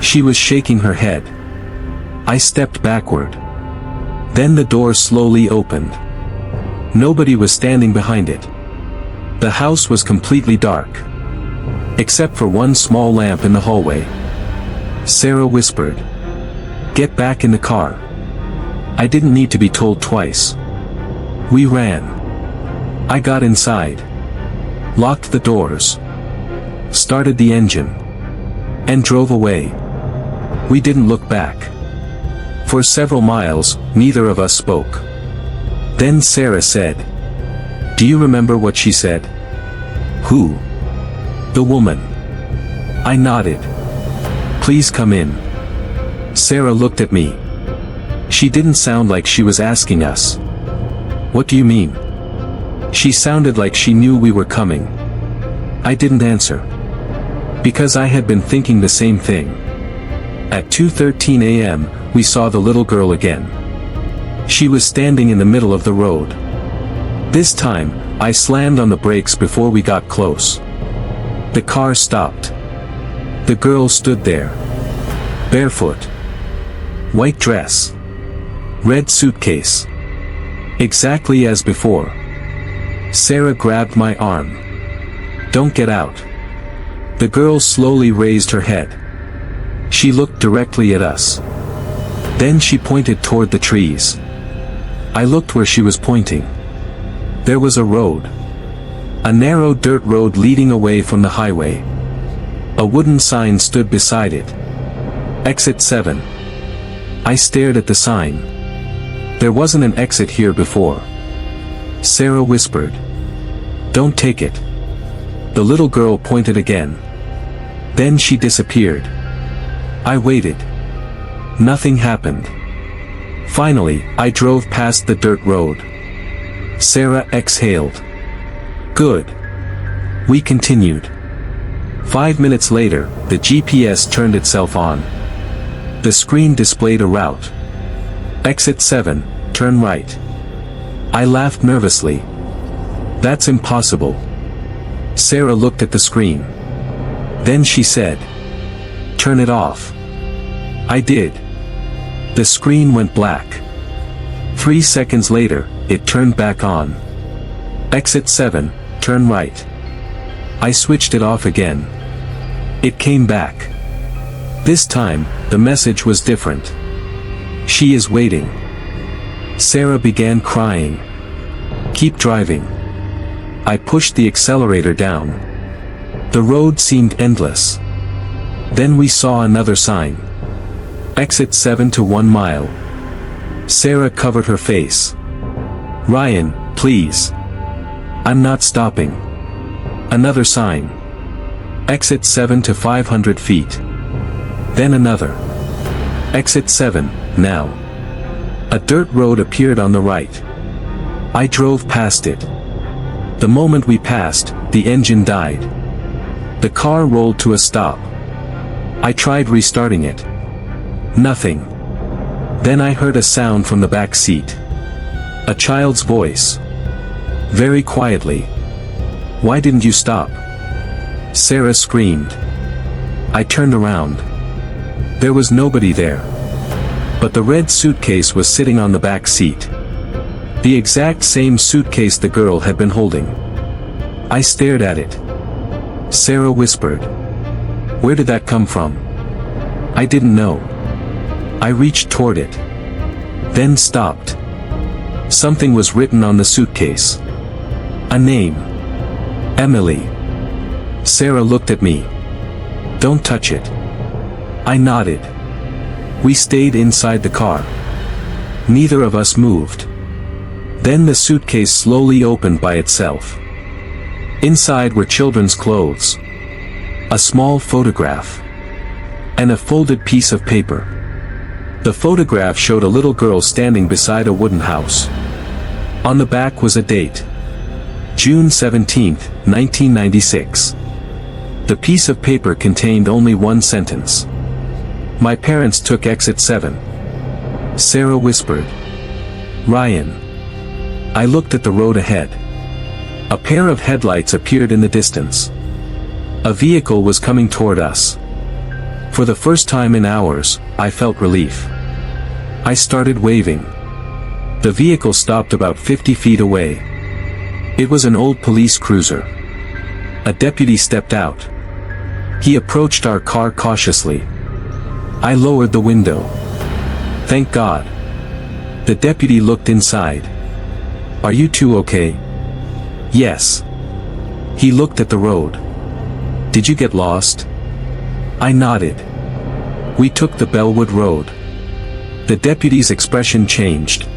She was shaking her head. I stepped backward. Then the door slowly opened. Nobody was standing behind it. The house was completely dark. Except for one small lamp in the hallway. Sarah whispered. Get back in the car. I didn't need to be told twice. We ran. I got inside. Locked the doors. Started the engine. And drove away. We didn't look back. For several miles, neither of us spoke. Then Sarah said, Do you remember what she said? Who? The woman. I nodded. Please come in. Sarah looked at me. She didn't sound like she was asking us. What do you mean? She sounded like she knew we were coming. I didn't answer. Because I had been thinking the same thing. At 2:13 a.m., we saw the little girl again. She was standing in the middle of the road. This time, I slammed on the brakes before we got close. The car stopped. The girl stood there. Barefoot. White dress. Red suitcase. Exactly as before. Sarah grabbed my arm. Don't get out. The girl slowly raised her head. She looked directly at us. Then she pointed toward the trees. I looked where she was pointing. There was a road. A narrow dirt road leading away from the highway. A wooden sign stood beside it. Exit 7. I stared at the sign. There wasn't an exit here before. Sarah whispered. Don't take it. The little girl pointed again. Then she disappeared. I waited. Nothing happened. Finally, I drove past the dirt road. Sarah exhaled. Good. We continued. 5 minutes later, the GPS turned itself on. The screen displayed a route. Exit 7, turn right. I laughed nervously. That's impossible. Sarah looked at the screen. Then she said, Turn it off. I did. The screen went black. 3 seconds later, it turned back on. Exit 7, turn right. I switched it off again. It came back. This time, the message was different. She is waiting. Sarah began crying. Keep driving. I pushed the accelerator down. The road seemed endless. Then we saw another sign. Exit 7 to 1 mile. Sarah covered her face. Ryan, please. I'm not stopping. Another sign. Exit 7 to 500 feet. Then another. Exit 7, now. A dirt road appeared on the right. I drove past it. The moment we passed, the engine died. The car rolled to a stop. I tried restarting it. Nothing. Then I heard a sound from the back seat. A child's voice. Very quietly. Why didn't you stop? Sarah screamed. I turned around. There was nobody there. But the red suitcase was sitting on the back seat. The exact same suitcase the girl had been holding. I stared at it. Sarah whispered. Where did that come from? I didn't know. I reached toward it. Then stopped. Something was written on the suitcase. A name. Emily. Sarah looked at me. Don't touch it. I nodded. We stayed inside the car. Neither of us moved. Then the suitcase slowly opened by itself. Inside were children's clothes, a small photograph, and a folded piece of paper. The photograph showed a little girl standing beside a wooden house. On the back was a date, June 17, 1996. The piece of paper contained only one sentence. "My parents took exit 7. Sarah whispered. "Ryan." I looked at the road ahead. A pair of headlights appeared in the distance. A vehicle was coming toward us. For the first time in hours, I felt relief. I started waving. The vehicle stopped about 50 feet away. It was an old police cruiser. A deputy stepped out. He approached our car cautiously. I lowered the window. "Thank God." The deputy looked inside. "Are you two okay?" "Yes." He looked at the road. "Did you get lost?" I nodded. "We took the Bellwood Road." The deputy's expression changed.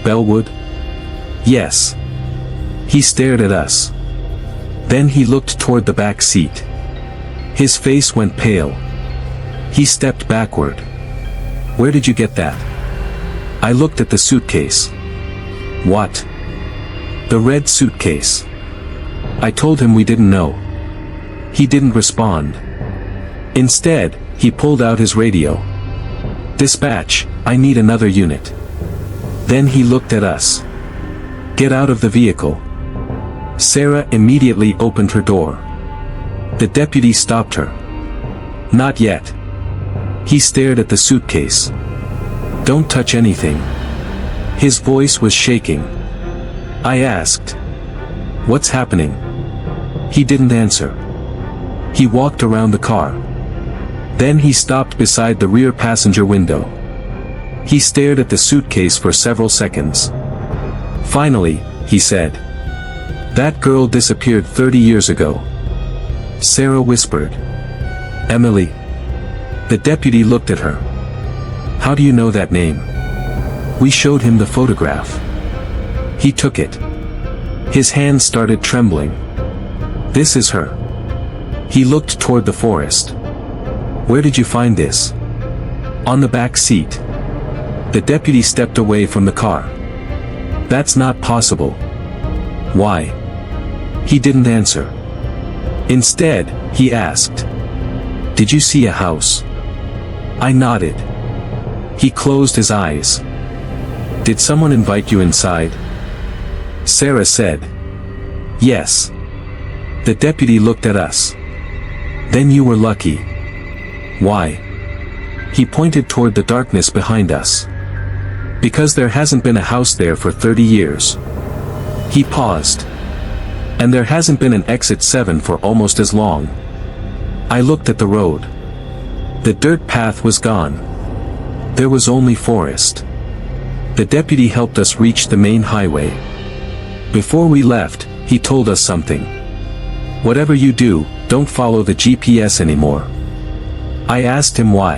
"Bellwood?" "Yes." He stared at us. Then he looked toward the back seat. His face went pale. He stepped backward. "Where did you get that?" I looked at the suitcase. "What?" "The red suitcase." I told him we didn't know. He didn't respond. Instead, he pulled out his radio. "Dispatch, I need another unit." Then he looked at us. "Get out of the vehicle." Sarah immediately opened her door. The deputy stopped her. "Not yet." He stared at the suitcase. "Don't touch anything." His voice was shaking. I asked, "What's happening?" He didn't answer. He walked around the car. Then he stopped beside the rear passenger window. He stared at the suitcase for several seconds. Finally, he said, "That girl disappeared 30 years ago." Sarah whispered. "Emily." The deputy looked at her. "How do you know that name?" We showed him the photograph. He took it. His hands started trembling. "This is her." He looked toward the forest. "Where did you find this?" "On the back seat." The deputy stepped away from the car. "That's not possible." "Why?" He didn't answer. Instead, he asked, "Did you see a house?" I nodded. He closed his eyes. "Did someone invite you inside?" Sarah said, "Yes." The deputy looked at us. "Then you were lucky." "Why?" He pointed toward the darkness behind us. "Because there hasn't been a house there for 30 years. He paused. "And there hasn't been an exit 7 for almost as long." I looked at the road. The dirt path was gone. There was only forest. The deputy helped us reach the main highway. Before we left, he told us something. "Whatever you do, don't follow the GPS anymore." I asked him why.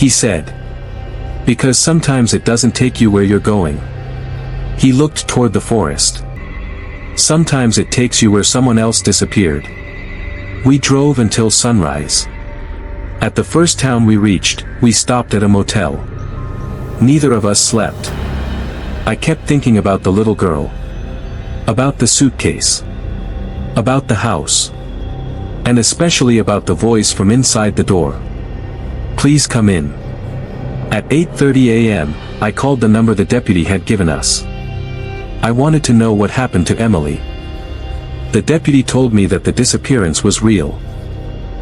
He said, "Because sometimes it doesn't take you where you're going." He looked toward the forest. "Sometimes it takes you where someone else disappeared." We drove until sunrise. At the first town we reached, we stopped at a motel. Neither of us slept. I kept thinking about the little girl. About the suitcase. About the house. And especially about the voice from inside the door. "Please come in." At 8:30 a.m., I called the number the deputy had given us. I wanted to know what happened to Emily. The deputy told me that the disappearance was real.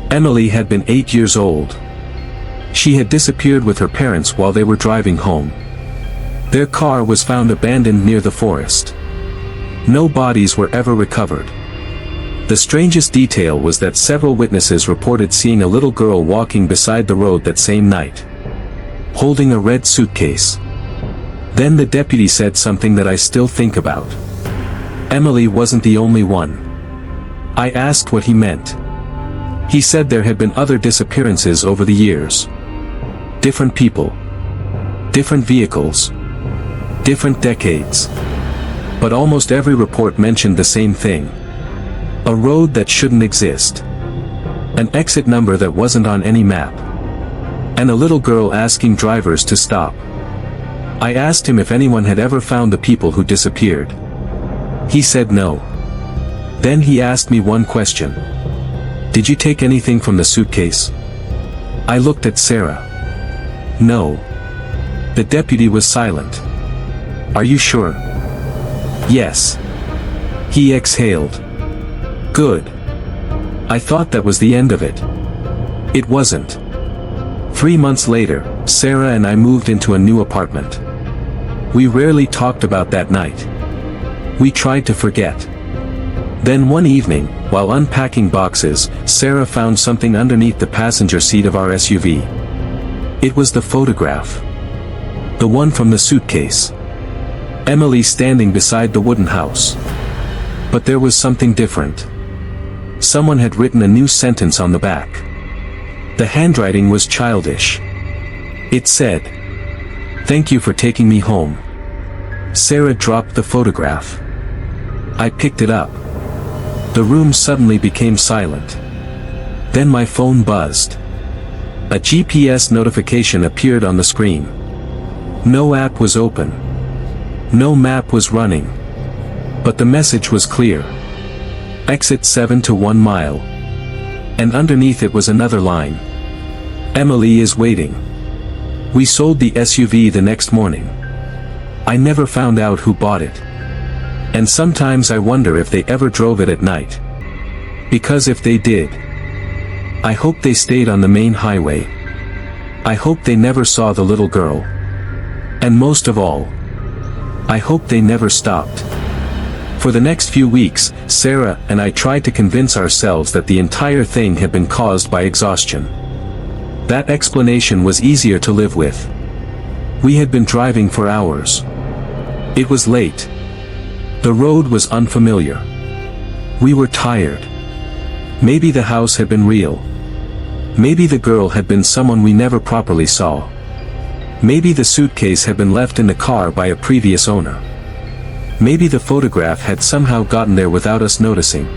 Emily had been 8 years old. She had disappeared with her parents while they were driving home. Their car was found abandoned near the forest. No bodies were ever recovered. The strangest detail was that several witnesses reported seeing a little girl walking beside the road that same night, holding a red suitcase. Then the deputy said something that I still think about. Emily wasn't the only one. I asked what he meant. He said there had been other disappearances over the years. Different people. Different vehicles. different decades. But almost every report mentioned the same thing. A road that shouldn't exist. An exit number that wasn't on any map. And a little girl asking drivers to stop. I asked him if anyone had ever found the people who disappeared. He said no. Then he asked me one question. Did you take anything from the suitcase? I looked at Sarah. No. The deputy was silent. Are you sure? Yes. He exhaled. Good. I thought that was the end of it. It wasn't. 3 months later, Sarah and I moved into a new apartment. We rarely talked about that night. We tried to forget. Then one evening, while unpacking boxes, Sarah found something underneath the passenger seat of our SUV. It was the photograph. The one from the suitcase. Emily standing beside the wooden house. But there was something different. Someone had written a new sentence on the back. The handwriting was childish. It said, "Thank you for taking me home." Sarah dropped the photograph. I picked it up. The room suddenly became silent. Then my phone buzzed. A GPS notification appeared on the screen. No app was open. No map was running. But the message was clear. Exit 7 to 1 mile. And underneath it was another line. Emily is waiting. We sold the SUV the next morning. I never found out who bought it. And sometimes I wonder if they ever drove it at night. Because if they did, I hope they stayed on the main highway. I hope they never saw the little girl. And most of all, I hope they never stopped. For the next few weeks, Sarah and I tried to convince ourselves that the entire thing had been caused by exhaustion. That explanation was easier to live with. We had been driving for hours. It was late. The road was unfamiliar. We were tired. Maybe the house had been real. Maybe the girl had been someone we never properly saw. Maybe the suitcase had been left in the car by a previous owner. Maybe the photograph had somehow gotten there without us noticing.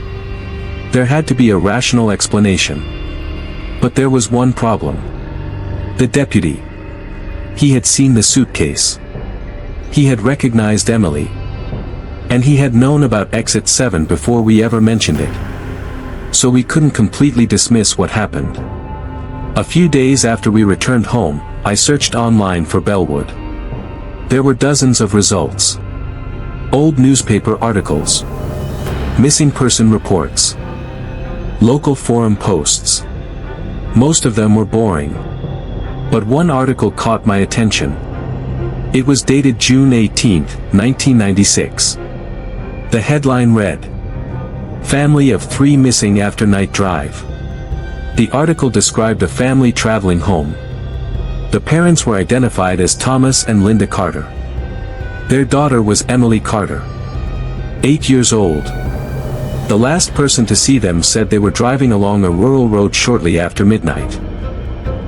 There had to be a rational explanation. But there was one problem. The deputy. He had seen the suitcase. He had recognized Emily. And he had known about Exit 7 before we ever mentioned it. So we couldn't completely dismiss what happened. A few days after we returned home, I searched online for Bellwood. There were dozens of results. Old newspaper articles. Missing person reports. Local forum posts. Most of them were boring. But one article caught my attention. It was dated June 18, 1996. The headline read, "Family of 3 missing after night drive." The article described a family traveling home. The parents were identified as Thomas and Linda Carter. Their daughter was Emily Carter, 8 years old. The last person to see them said they were driving along a rural road shortly after midnight.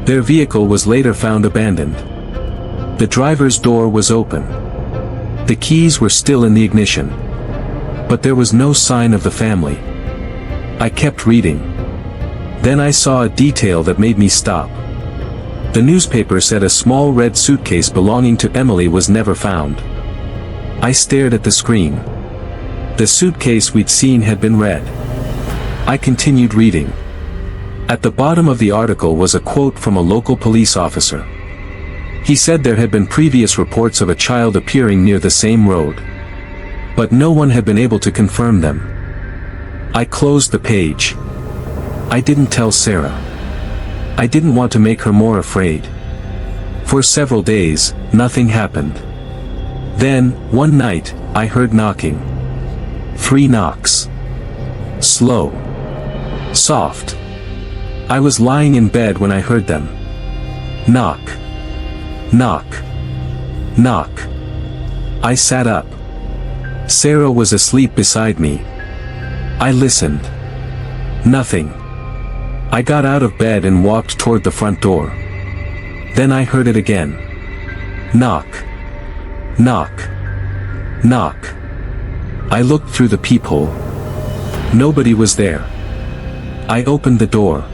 Their vehicle was later found abandoned. The driver's door was open. The keys were still in the ignition. But there was no sign of the family. I kept reading. Then I saw a detail that made me stop. The newspaper said a small red suitcase belonging to Emily was never found. I stared at the screen. The suitcase we'd seen had been red. I continued reading. At the bottom of the article was a quote from a local police officer. He said there had been previous reports of a child appearing near the same road. But no one had been able to confirm them. I closed the page. I didn't tell Sarah. I didn't want to make her more afraid. For several days, nothing happened. Then, one night, I heard knocking. 3 knocks. Slow. Soft. I was lying in bed when I heard them. Knock. Knock. Knock. I sat up. Sarah was asleep beside me. I listened. Nothing. I got out of bed and walked toward the front door. Then I heard it again. Knock. Knock. Knock. I looked through the peephole. Nobody was there. I opened the door.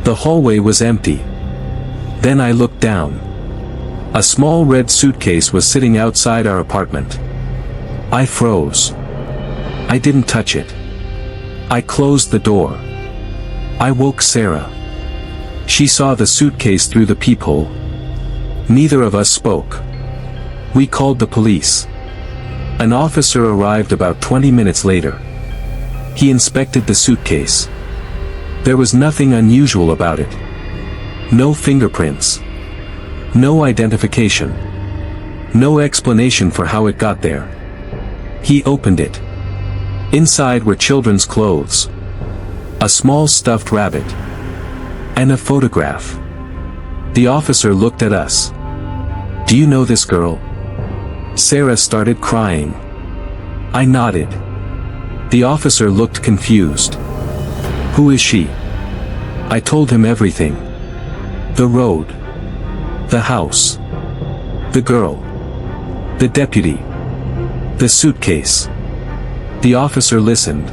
The hallway was empty. Then I looked down. A small red suitcase was sitting outside our apartment. I froze. I didn't touch it. I closed the door. I woke Sarah. She saw the suitcase through the peephole. Neither of us spoke. We called the police. An officer arrived about 20 minutes later. He inspected the suitcase. There was nothing unusual about it. No fingerprints. No identification. No explanation for how it got there. He opened it. Inside were children's clothes. A small stuffed rabbit. And a photograph. The officer looked at us. "Do you know this girl?" Sarah started crying. I nodded. The officer looked confused. "Who is she?" I told him everything. The road. The house. The girl. The deputy. The suitcase. The officer listened.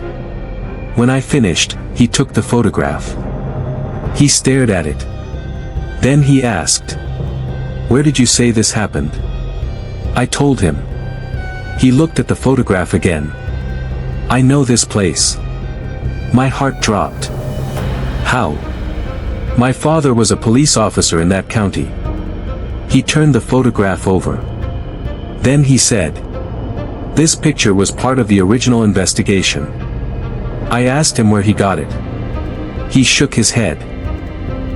When I finished, he took the photograph. He stared at it. Then he asked, "Where did you say this happened?" I told him. He looked at the photograph again. "I know this place." My heart dropped. "How?" My father was a police officer in that county. He turned the photograph over. Then he said, "This picture was part of the original investigation." I asked him where he got it. He shook his head.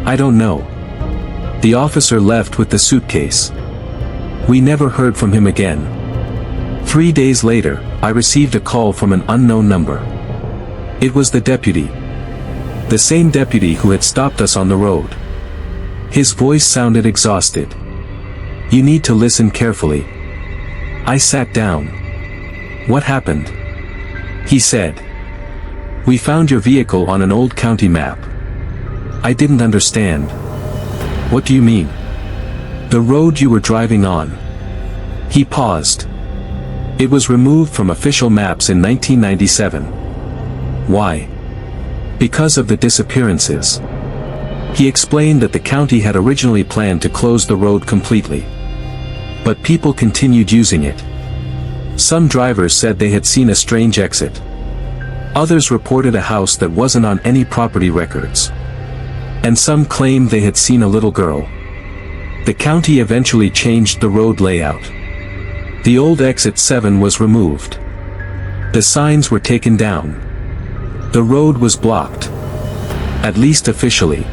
"I don't know." The officer left with the suitcase. We never heard from him again. 3 days later, I received a call from an unknown number. It was the deputy. The same deputy who had stopped us on the road. His voice sounded exhausted. "You need to listen carefully." I sat down. "What happened?" He said, "We found your vehicle on an old county map." I didn't understand. "What do you mean?" "The road you were driving on." He paused. "It was removed from official maps in 1997. Why?" "Because of the disappearances." He explained that the county had originally planned to close the road completely. But people continued using it. Some drivers said they had seen a strange exit. Others reported a house that wasn't on any property records. And some claimed they had seen a little girl. The county eventually changed the road layout. The old exit 7 was removed. The signs were taken down. The road was blocked. At least officially.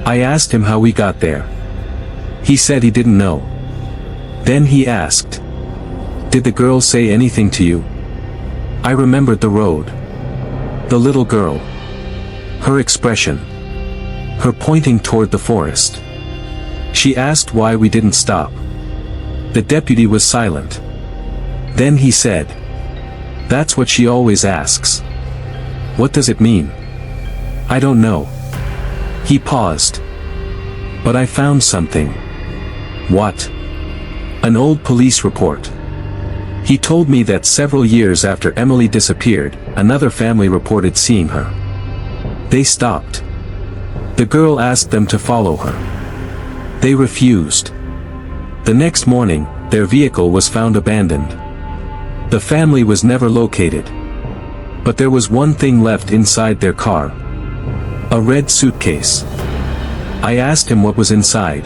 I asked him how we got there. He said he didn't know. Then he asked, "Did the girl say anything to you?" I remembered the road. The little girl. Her expression. Her pointing toward the forest. She asked why we didn't stop. The deputy was silent. Then he said, "That's what she always asks." "What does it mean?" "I don't know." He paused. "But I found something." "What?" "An old police report." He told me that several years after Emily disappeared, another family reported seeing her. They stopped. The girl asked them to follow her. They refused. The next morning, their vehicle was found abandoned. The family was never located. But there was one thing left inside their car. A red suitcase. I asked him what was inside.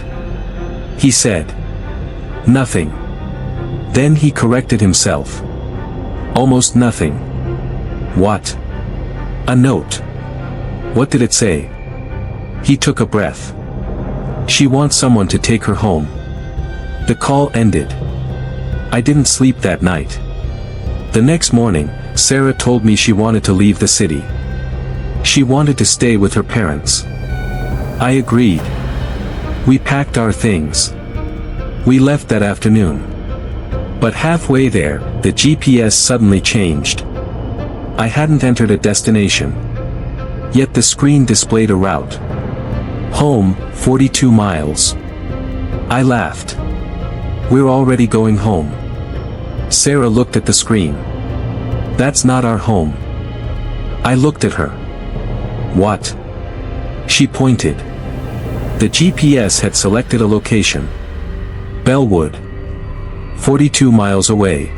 He said, "Nothing." Then he corrected himself. "Almost nothing." "What?" "A note." "What did it say?" He took a breath. "She wants someone to take her home." The call ended. I didn't sleep that night. The next morning, Sarah told me she wanted to leave the city. She wanted to stay with her parents. I agreed. We packed our things. We left that afternoon. But halfway there, the GPS suddenly changed. I hadn't entered a destination. Yet the screen displayed a route. Home, 42 miles. I laughed. We're already going home. Sarah looked at the screen. That's not our home. I looked at her. What? She pointed. The GPS had selected a location. Bellwood. 42 miles away.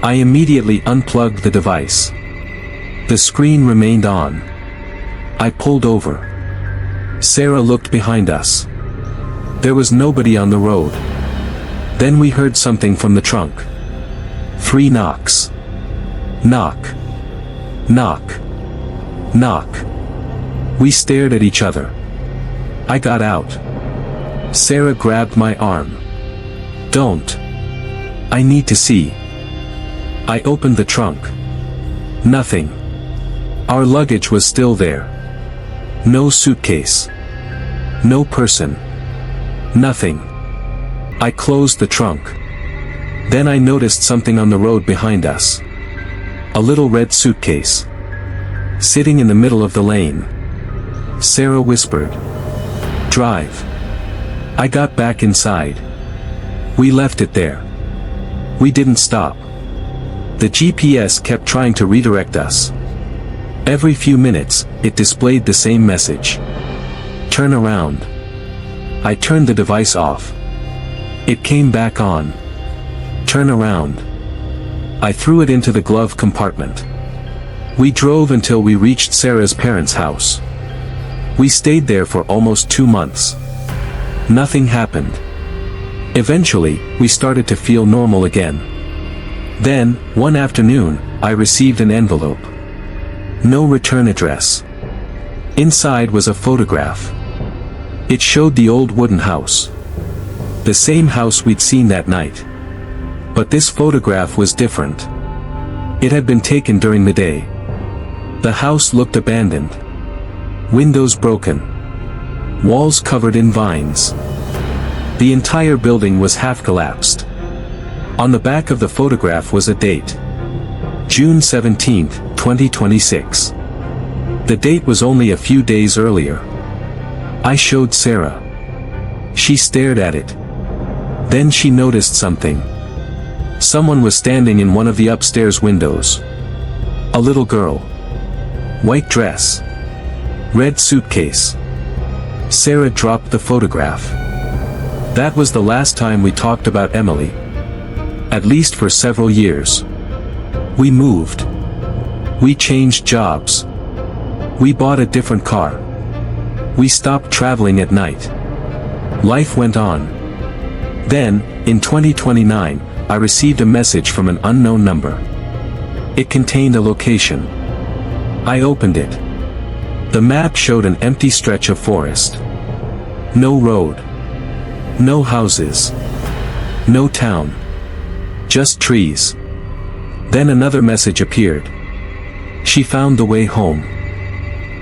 I immediately unplugged the device. The screen remained on. I pulled over. Sarah looked behind us. There was nobody on the road. Then we heard something from the trunk. 3 knocks. Knock. Knock. Knock. We stared at each other. I got out. Sarah grabbed my arm. Don't. I need to see. I opened the trunk. Nothing. Our luggage was still there. No suitcase. No person. Nothing. I closed the trunk. Then I noticed something on the road behind us. A little red suitcase. Sitting in the middle of the lane. Sarah whispered. Drive. I got back inside. We left it there. We didn't stop. The GPS kept trying to redirect us. Every few minutes, it displayed the same message. Turn around. I turned the device off. It came back on. Turn around. I threw it into the glove compartment. We drove until we reached Sarah's parents' house. We stayed there for almost 2 months. Nothing happened. Eventually, we started to feel normal again. Then, one afternoon, I received an envelope. No return address. Inside was a photograph. It showed the old wooden house. The same house we'd seen that night. But this photograph was different. It had been taken during the day. The house looked abandoned. Windows broken. Walls covered in vines. The entire building was half collapsed. On the back of the photograph was a date. June 17, 2026. The date was only a few days earlier. I showed Sarah. She stared at it. Then she noticed something. Someone was standing in one of the upstairs windows. A little girl. White dress. Red suitcase. Sarah dropped the photograph. That was the last time we talked about Emily. At least for several years. We moved. We changed jobs. We bought a different car. We stopped traveling at night. Life went on. Then, in 2029, I received a message from an unknown number. It contained a location. I opened it. The map showed an empty stretch of forest. No road. No houses. No town. Just trees. Then another message appeared. She found the way home.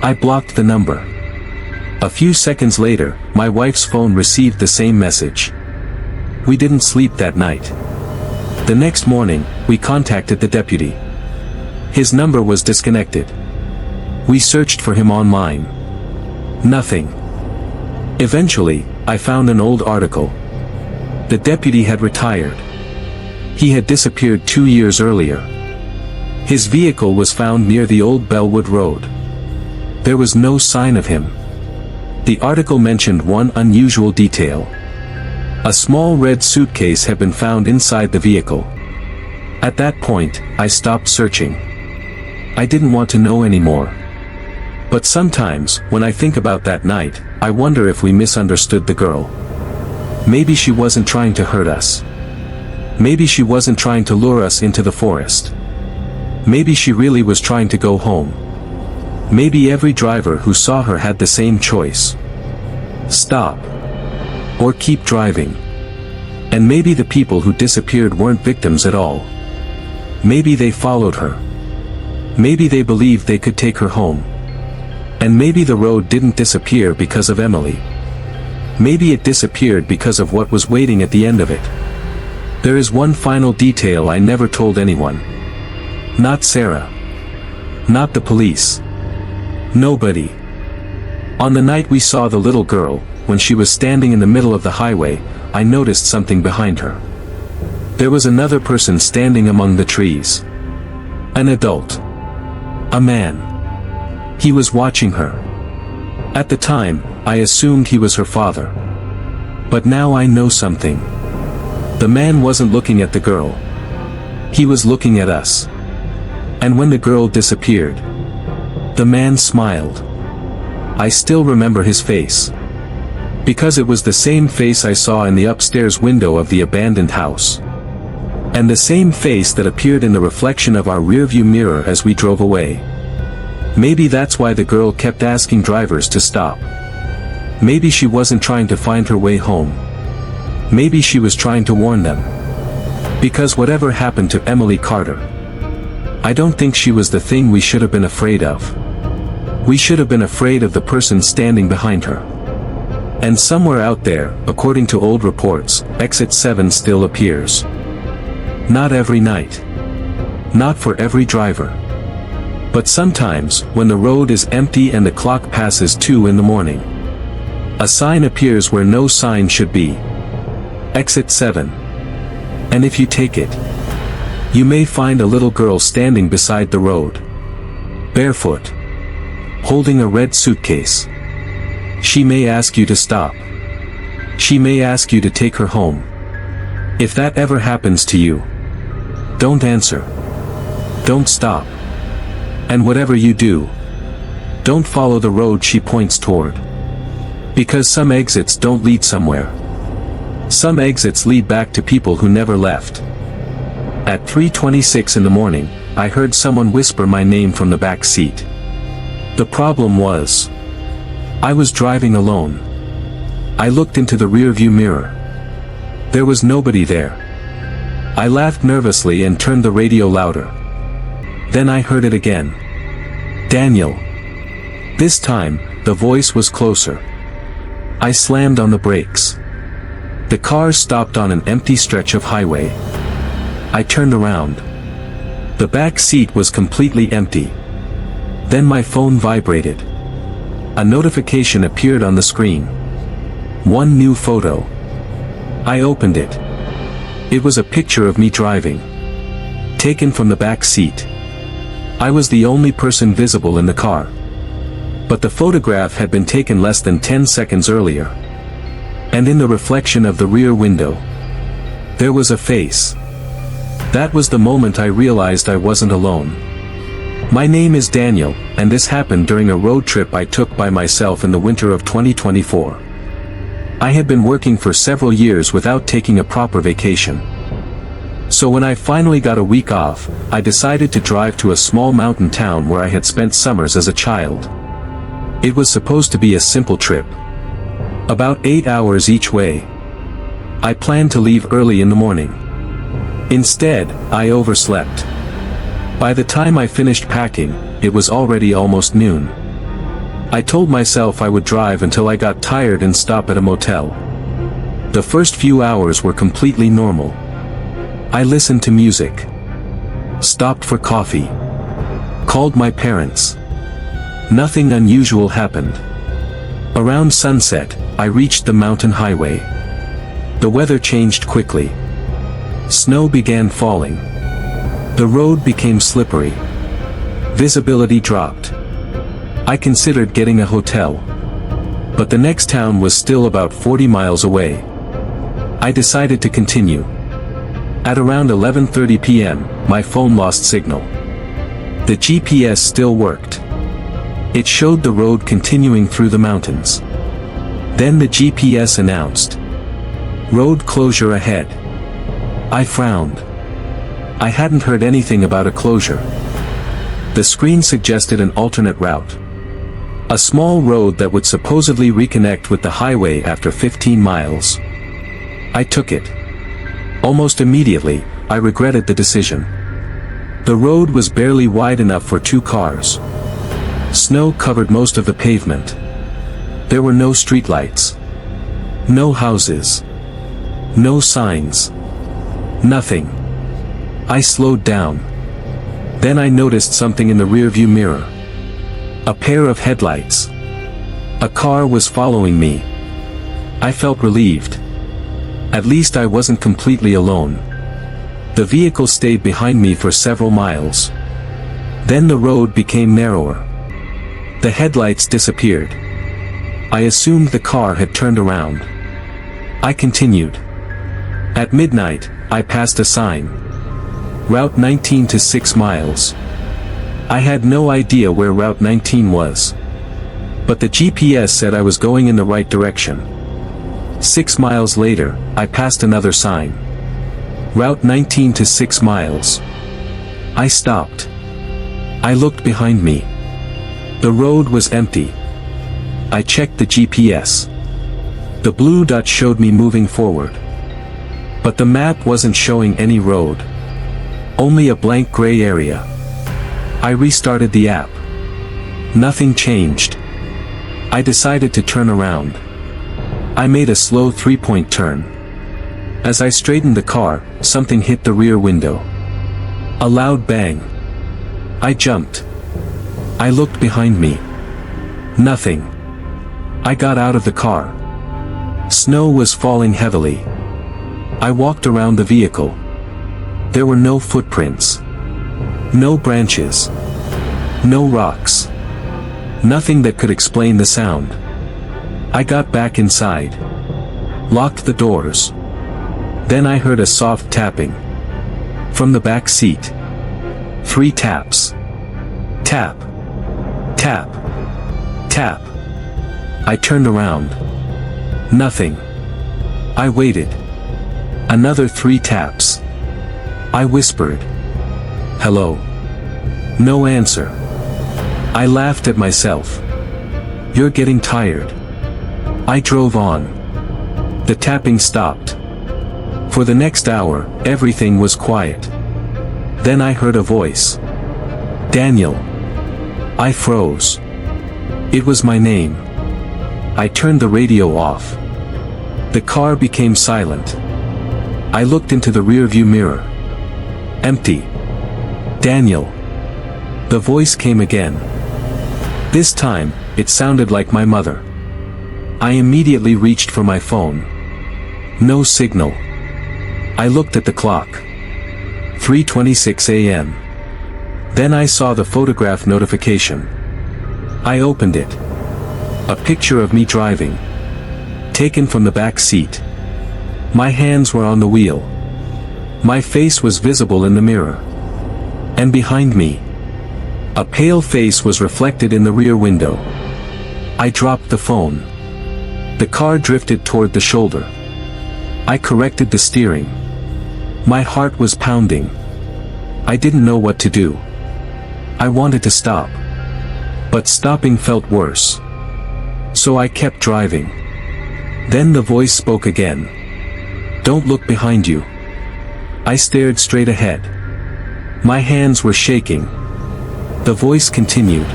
I blocked the number. A few seconds later, my wife's phone received the same message. We didn't sleep that night. The next morning, we contacted the deputy. His number was disconnected. We searched for him online. Nothing. Eventually, I found an old article. The deputy had retired. He had disappeared 2 years earlier. His vehicle was found near the old Bellwood Road. There was no sign of him. The article mentioned one unusual detail. A small red suitcase had been found inside the vehicle. At that point, I stopped searching. I didn't want to know anymore. But sometimes, when I think about that night, I wonder if we misunderstood the girl. Maybe she wasn't trying to hurt us. Maybe she wasn't trying to lure us into the forest. Maybe she really was trying to go home. Maybe every driver who saw her had the same choice. Stop. Or keep driving. And maybe the people who disappeared weren't victims at all. Maybe they followed her. Maybe they believed they could take her home. And maybe the road didn't disappear because of Emily. Maybe it disappeared because of what was waiting at the end of it. There is one final detail I never told anyone. Not Sarah. Not the police. Nobody. On the night we saw the little girl, when she was standing in the middle of the highway, I noticed something behind her. There was another person standing among the trees. An adult. A man. He was watching her. At the time, I assumed he was her father. But now I know something. The man wasn't looking at the girl. He was looking at us. And when the girl disappeared, the man smiled. I still remember his face. Because it was the same face I saw in the upstairs window of the abandoned house. And the same face that appeared in the reflection of our rearview mirror as we drove away. Maybe that's why the girl kept asking drivers to stop. Maybe she wasn't trying to find her way home. Maybe she was trying to warn them. Because whatever happened to Emily Carter, I don't think she was the thing we should have been afraid of. We should have been afraid of the person standing behind her. And somewhere out there, according to old reports, Exit 7 still appears. Not every night. Not for every driver. But sometimes, when the road is empty and the clock passes 2 in the morning, a sign appears where no sign should be. Exit 7. And if you take it, you may find a little girl standing beside the road. Barefoot. Holding a red suitcase. She may ask you to stop. She may ask you to take her home. If that ever happens to you, don't answer. Don't stop. And whatever you do, don't follow the road she points toward. Because some exits don't lead somewhere. Some exits lead back to people who never left. At 3:26 in the morning, I heard someone whisper my name from the back seat. The problem was, I was driving alone. I looked into the rearview mirror. There was nobody there. I laughed nervously and turned the radio louder. Then I heard it again. Daniel. This time, the voice was closer. I slammed on the brakes. The car stopped on an empty stretch of highway. I turned around. The back seat was completely empty. Then my phone vibrated. A notification appeared on the screen. One new photo. I opened it. It was a picture of me driving. Taken from the back seat. I was the only person visible in the car. But the photograph had been taken less than 10 seconds earlier. And in the reflection of the rear window, there was a face. That was the moment I realized I wasn't alone. My name is Daniel, and this happened during a road trip I took by myself in the winter of 2024. I had been working for several years without taking a proper vacation. So when I finally got a week off, I decided to drive to a small mountain town where I had spent summers as a child. It was supposed to be a simple trip. About 8 hours each way. I planned to leave early in the morning. Instead, I overslept. By the time I finished packing, it was already almost noon. I told myself I would drive until I got tired and stop at a motel. The first few hours were completely normal. I listened to music. Stopped for coffee. Called my parents. Nothing unusual happened. Around sunset, I reached the mountain highway. The weather changed quickly. Snow began falling. The road became slippery. Visibility dropped. I considered getting a hotel. But the next town was still about 40 miles away. I decided to continue. At around 11:30 p.m., my phone lost signal. The GPS still worked. It showed the road continuing through the mountains. Then the GPS announced, "Road closure ahead." I frowned. I hadn't heard anything about a closure. The screen suggested an alternate route. A small road that would supposedly reconnect with the highway after 15 miles. I took it. Almost immediately, I regretted the decision. The road was barely wide enough for 2 cars. Snow covered most of the pavement. There were no streetlights. No houses. No signs. Nothing. I slowed down. Then I noticed something in the rearview mirror. A pair of headlights. A car was following me. I felt relieved. At least I wasn't completely alone. The vehicle stayed behind me for several miles. Then the road became narrower. The headlights disappeared. I assumed the car had turned around. I continued. At midnight, I passed a sign. Route 19 to 6 miles. I had no idea where Route 19 was. But the GPS said I was going in the right direction. 6 miles later, I passed another sign. Route 19 to 6 miles. I stopped. I looked behind me. The road was empty. I checked the GPS. The blue dot showed me moving forward. But the map wasn't showing any road. Only a blank gray area. I restarted the app. Nothing changed. I decided to turn around. I made a slow 3-point turn. As I straightened the car, something hit the rear window. A loud bang. I jumped. I looked behind me. Nothing. I got out of the car. Snow was falling heavily. I walked around the vehicle. There were no footprints. No branches. No rocks. Nothing that could explain the sound. I got back inside. Locked the doors. Then I heard a soft tapping. From the back seat. 3 taps. Tap. Tap. Tap. I turned around. Nothing. I waited. Another 3 taps. I whispered. Hello. No answer. I laughed at myself. You're getting tired. I drove on. The tapping stopped. For the next hour, everything was quiet. Then I heard a voice. Daniel. I froze. It was my name. I turned the radio off. The car became silent. I looked into the rearview mirror. Empty. Daniel. The voice came again. This time, it sounded like my mother. I immediately reached for my phone. No signal. I looked at the clock. 3:26 a.m. Then I saw the photograph notification. I opened it. A picture of me driving. Taken from the back seat. My hands were on the wheel. My face was visible in the mirror. And behind me, a pale face was reflected in the rear window. I dropped the phone. The car drifted toward the shoulder. I corrected the steering. My heart was pounding. I didn't know what to do. I wanted to stop. But stopping felt worse. So I kept driving. Then the voice spoke again. Don't look behind you. I stared straight ahead. My hands were shaking. The voice continued.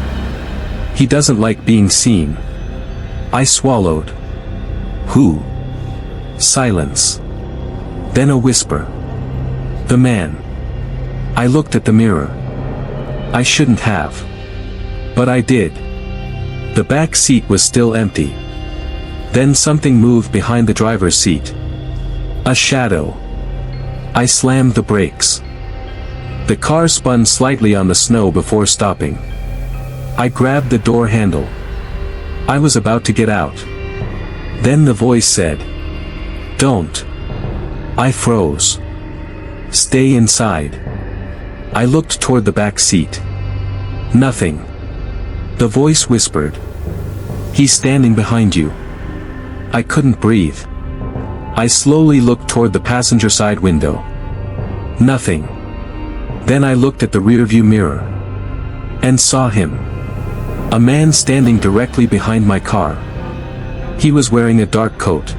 He doesn't like being seen. I swallowed. Who? Silence. Then a whisper. The man. I looked at the mirror. I shouldn't have. But I did. The back seat was still empty. Then something moved behind the driver's seat. A shadow. I slammed the brakes. The car spun slightly on the snow before stopping. I grabbed the door handle. I was about to get out. Then the voice said, "Don't." I froze. "Stay inside." I looked toward the back seat. Nothing. The voice whispered, "He's standing behind you." I couldn't breathe. I slowly looked toward the passenger side window. Nothing. Then I looked at the rearview mirror. And saw him. A man standing directly behind my car. He was wearing a dark coat.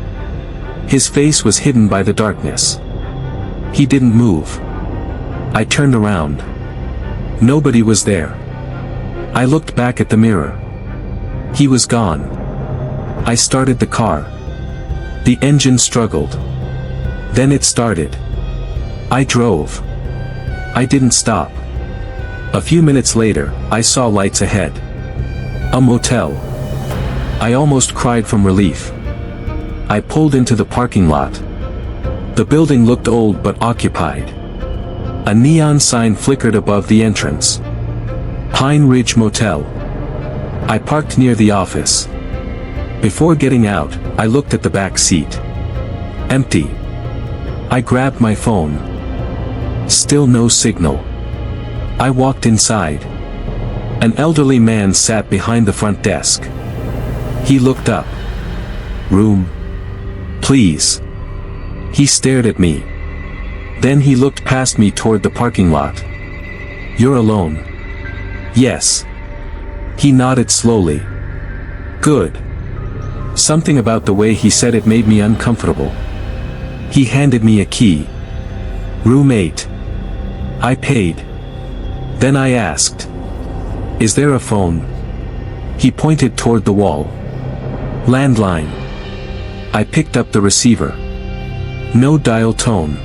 His face was hidden by the darkness. He didn't move. I turned around. Nobody was there. I looked back at the mirror. He was gone. I started the car. The engine struggled. Then it started. I drove. I didn't stop. A few minutes later, I saw lights ahead. A motel. I almost cried from relief. I pulled into the parking lot. The building looked old but occupied. A neon sign flickered above the entrance. Pine Ridge Motel. I parked near the office. Before getting out, I looked at the back seat. Empty. I grabbed my phone. Still no signal. I walked inside. An elderly man sat behind the front desk. He looked up. "Room, please." He stared at me. Then he looked past me toward the parking lot. "You're alone?" "Yes." He nodded slowly. "Good." Something about the way he said it made me uncomfortable. He handed me a key. "Room 8. I paid. Then I asked, "Is there a phone?" He pointed toward the wall. "Landline." I picked up the receiver. No dial tone.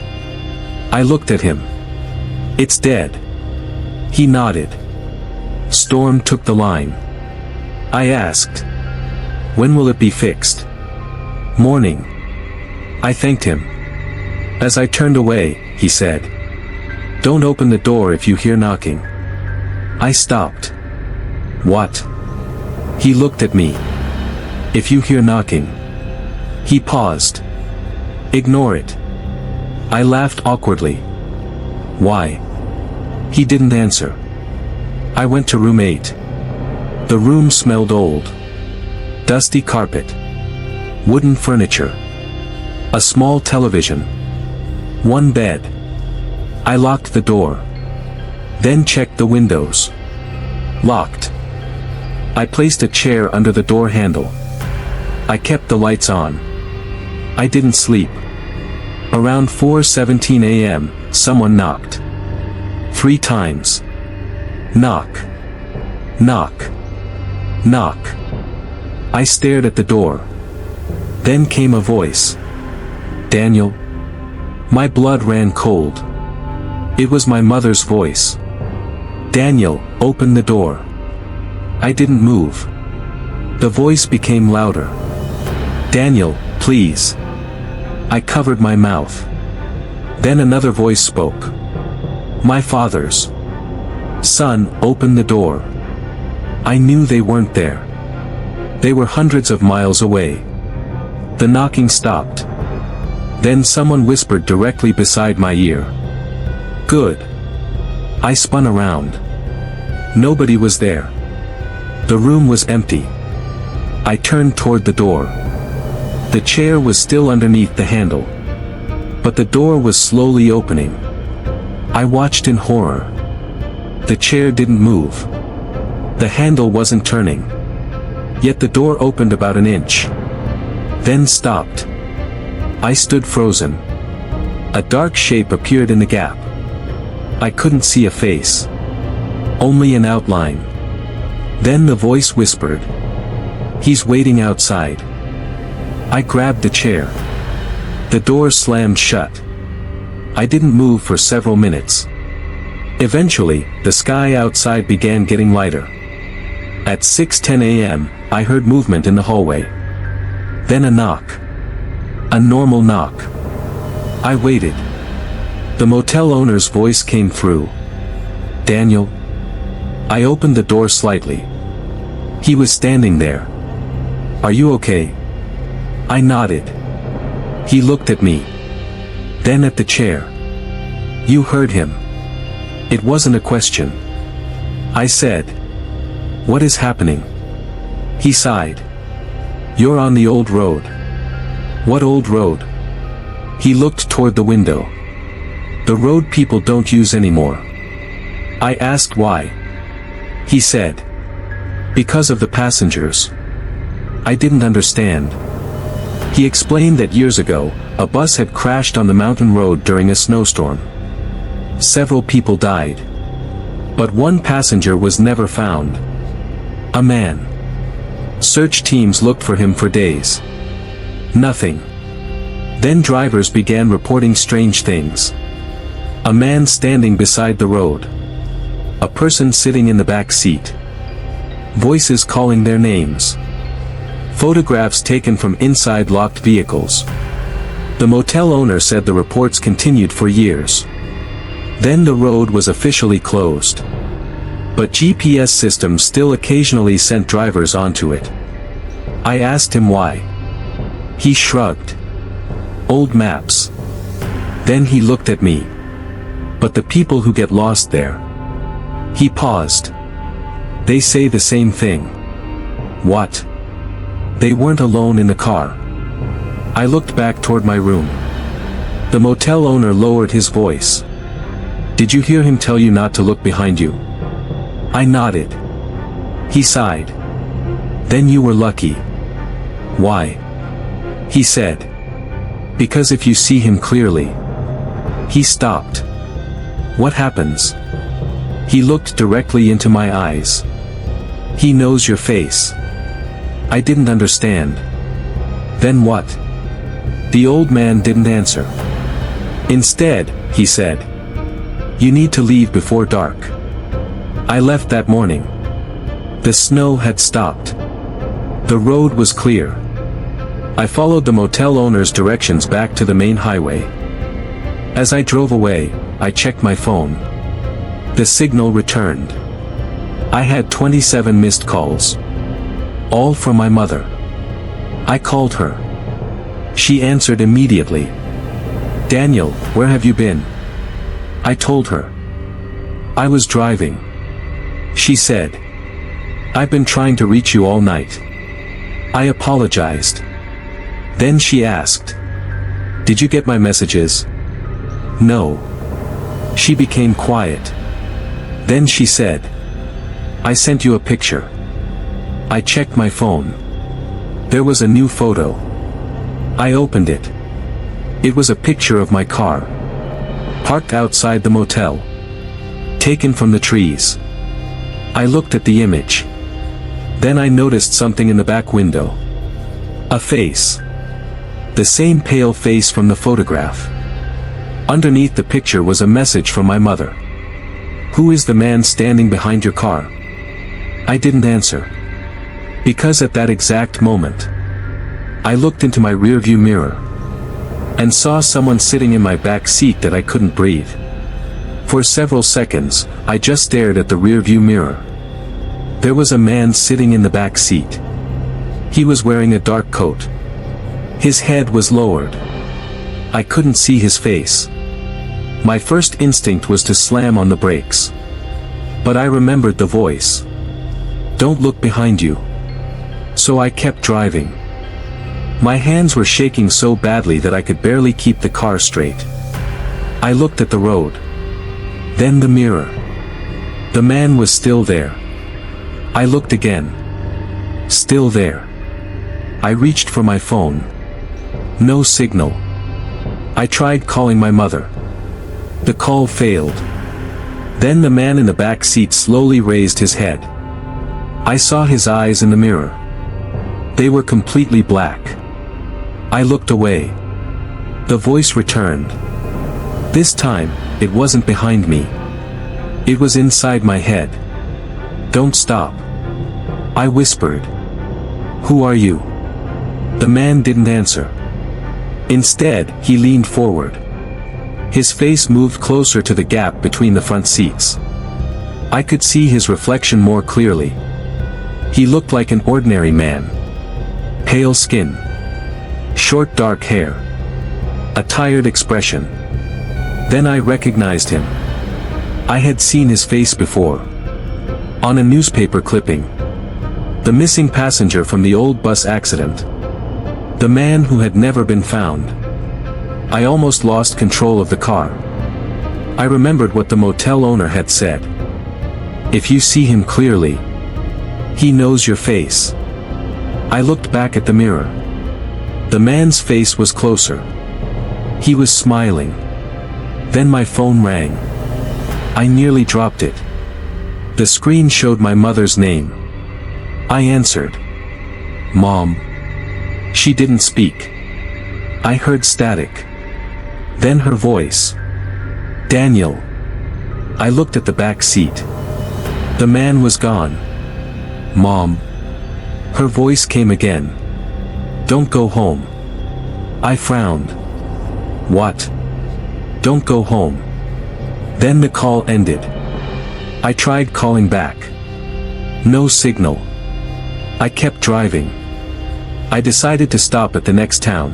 I looked at him. "It's dead." He nodded. Storm took the line. I asked, "When will it be fixed?" "Morning." I thanked him. As I turned away, he said, "Don't open the door if you hear knocking." I stopped. "What?" He looked at me. "If you hear knocking." He paused. "Ignore it." I laughed awkwardly. "Why?" He didn't answer. I went to room 8. The room smelled old. Dusty carpet. Wooden furniture. A small television. One bed. I locked the door. Then checked the windows. Locked. I placed a chair under the door handle. I kept the lights on. I didn't sleep. Around 4:17 a.m., someone knocked. 3 times. Knock. Knock. Knock. I stared at the door. Then came a voice. "Daniel." My blood ran cold. It was my mother's voice. "Daniel, open the door." I didn't move. The voice became louder. "Daniel, please." I covered my mouth. Then another voice spoke. My father's. "Son, open the door." I knew they weren't there. They were hundreds of miles away. The knocking stopped. Then someone whispered directly beside my ear. "Good." I spun around. Nobody was there. The room was empty. I turned toward the door. The chair was still underneath the handle. But the door was slowly opening. I watched in horror. The chair didn't move. The handle wasn't turning. Yet the door opened about an inch. Then stopped. I stood frozen. A dark shape appeared in the gap. I couldn't see a face. Only an outline. Then the voice whispered, "He's waiting outside." I grabbed the chair. The door slammed shut. I didn't move for several minutes. Eventually, the sky outside began getting lighter. At 6:10 a.m., I heard movement in the hallway. Then a knock. A normal knock. I waited. The motel owner's voice came through. "Daniel." I opened the door slightly. He was standing there. "Are you okay?" I nodded. He looked at me. Then at the chair. "You heard him." It wasn't a question. I said, "What is happening?" He sighed. "You're on the old road." "What old road?" He looked toward the window. "The road people don't use anymore." I asked why. He said, "Because of the passengers." I didn't understand. He explained that years ago, a bus had crashed on the mountain road during a snowstorm. Several people died. But one passenger was never found. A man. Search teams looked for him for days. Nothing. Then drivers began reporting strange things. A man standing beside the road. A person sitting in the back seat. Voices calling their names. Photographs taken from inside locked vehicles. The motel owner said the reports continued for years. Then the road was officially closed. But GPS systems still occasionally sent drivers onto it. I asked him why. He shrugged. Old maps. Then he looked at me. But the people who get lost there. He paused. They say the same thing. What? They weren't alone in the car. I looked back toward my room. The motel owner lowered his voice. Did you hear him tell you not to look behind you? I nodded. He sighed. Then you were lucky. Why? He said. Because if you see him clearly. He stopped. What happens? He looked directly into my eyes. He knows your face. I didn't understand. Then what? The old man didn't answer. Instead, he said, you need to leave before dark. I left that morning. The snow had stopped. The road was clear. I followed the motel owner's directions back to the main highway. As I drove away, I checked my phone. The signal returned. I had 27 missed calls. All from my mother. I called her. She answered immediately. Daniel, where have you been? I told her. I was driving. She said. I've been trying to reach you all night. I apologized. Then she asked. Did you get my messages? No. She became quiet. Then she said. I sent you a picture. I checked my phone. There was a new photo. I opened it. It was a picture of my car. Parked outside the motel. Taken from the trees. I looked at the image. Then I noticed something in the back window. A face. The same pale face from the photograph. Underneath the picture was a message from my mother. Who is the man standing behind your car? I didn't answer. Because at that exact moment, I looked into my rearview mirror and saw someone sitting in my back seat that I couldn't breathe. For several seconds, I just stared at the rearview mirror. There was a man sitting in the back seat. He was wearing a dark coat. His head was lowered. I couldn't see his face. My first instinct was to slam on the brakes. But I remembered the voice. Don't look behind you. So I kept driving. My hands were shaking so badly that I could barely keep the car straight. I looked at the road. Then the mirror. The man was still there. I looked again. Still there. I reached for my phone. No signal. I tried calling my mother. The call failed. Then the man in the back seat slowly raised his head. I saw his eyes in the mirror. They were completely black. I looked away. The voice returned. This time, it wasn't behind me. It was inside my head. Don't stop. I whispered. Who are you? The man didn't answer. Instead, he leaned forward. His face moved closer to the gap between the front seats. I could see his reflection more clearly. He looked like an ordinary man. Pale skin. Short dark hair. A tired expression. Then I recognized him. I had seen his face before. On a newspaper clipping. The missing passenger from the old bus accident. The man who had never been found. I almost lost control of the car. I remembered what the motel owner had said. If you see him clearly, he knows your face. I looked back at the mirror. The man's face was closer. He was smiling. Then my phone rang. I nearly dropped it. The screen showed my mother's name. I answered. Mom. She didn't speak. I heard static. Then her voice. Daniel. I looked at the back seat. The man was gone. Mom. Her voice came again. Don't go home. I frowned. What? Don't go home. Then the call ended. I tried calling back. No signal. I kept driving. I decided to stop at the next town.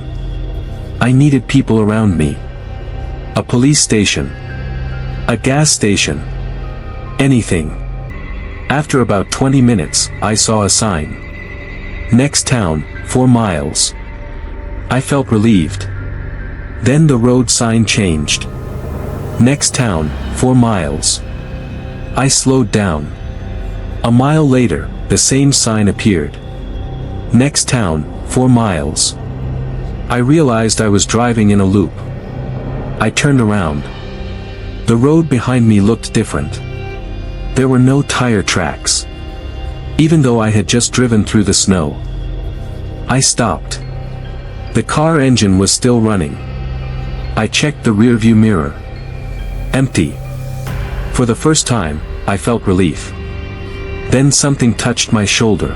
I needed people around me. A police station. A gas station. Anything. After about 20 minutes, I saw a sign. Next town, 4 miles. I felt relieved. Then the road sign changed. Next town, 4 miles. I slowed down. A mile later, the same sign appeared. Next town, 4 miles. I realized I was driving in a loop. I turned around. The road behind me looked different. There were no tire tracks. Even though I had just driven through the snow. I stopped. The car engine was still running. I checked the rearview mirror. Empty. For the first time, I felt relief. Then something touched my shoulder.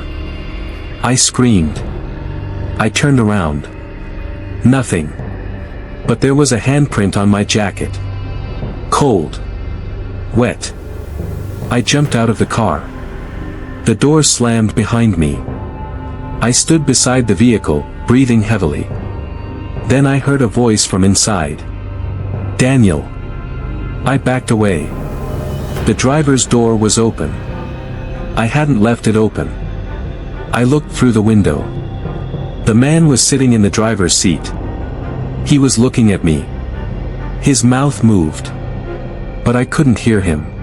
I screamed. I turned around. Nothing. But there was a handprint on my jacket. Cold. Wet. I jumped out of the car. The door slammed behind me. I stood beside the vehicle, breathing heavily. Then I heard a voice from inside. Daniel. I backed away. The driver's door was open. I hadn't left it open. I looked through the window. The man was sitting in the driver's seat. He was looking at me. His mouth moved. But I couldn't hear him.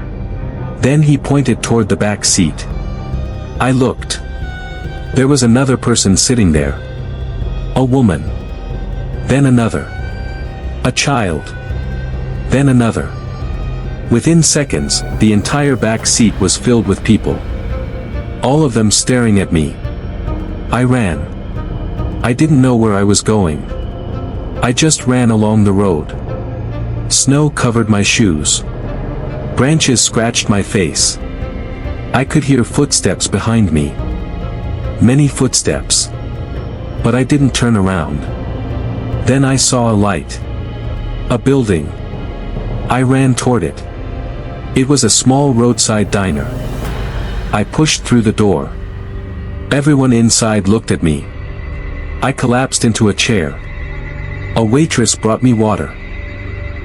Then he pointed toward the back seat. I looked. There was another person sitting there. A woman. Then another. A child. Then another. Within seconds, the entire back seat was filled with people. All of them staring at me. I ran. I didn't know where I was going. I just ran along the road. Snow covered my shoes. Branches scratched my face. I could hear footsteps behind me. Many footsteps. But I didn't turn around. Then I saw a light. A building. I ran toward it. It was a small roadside diner. I pushed through the door. Everyone inside looked at me. I collapsed into a chair. A waitress brought me water.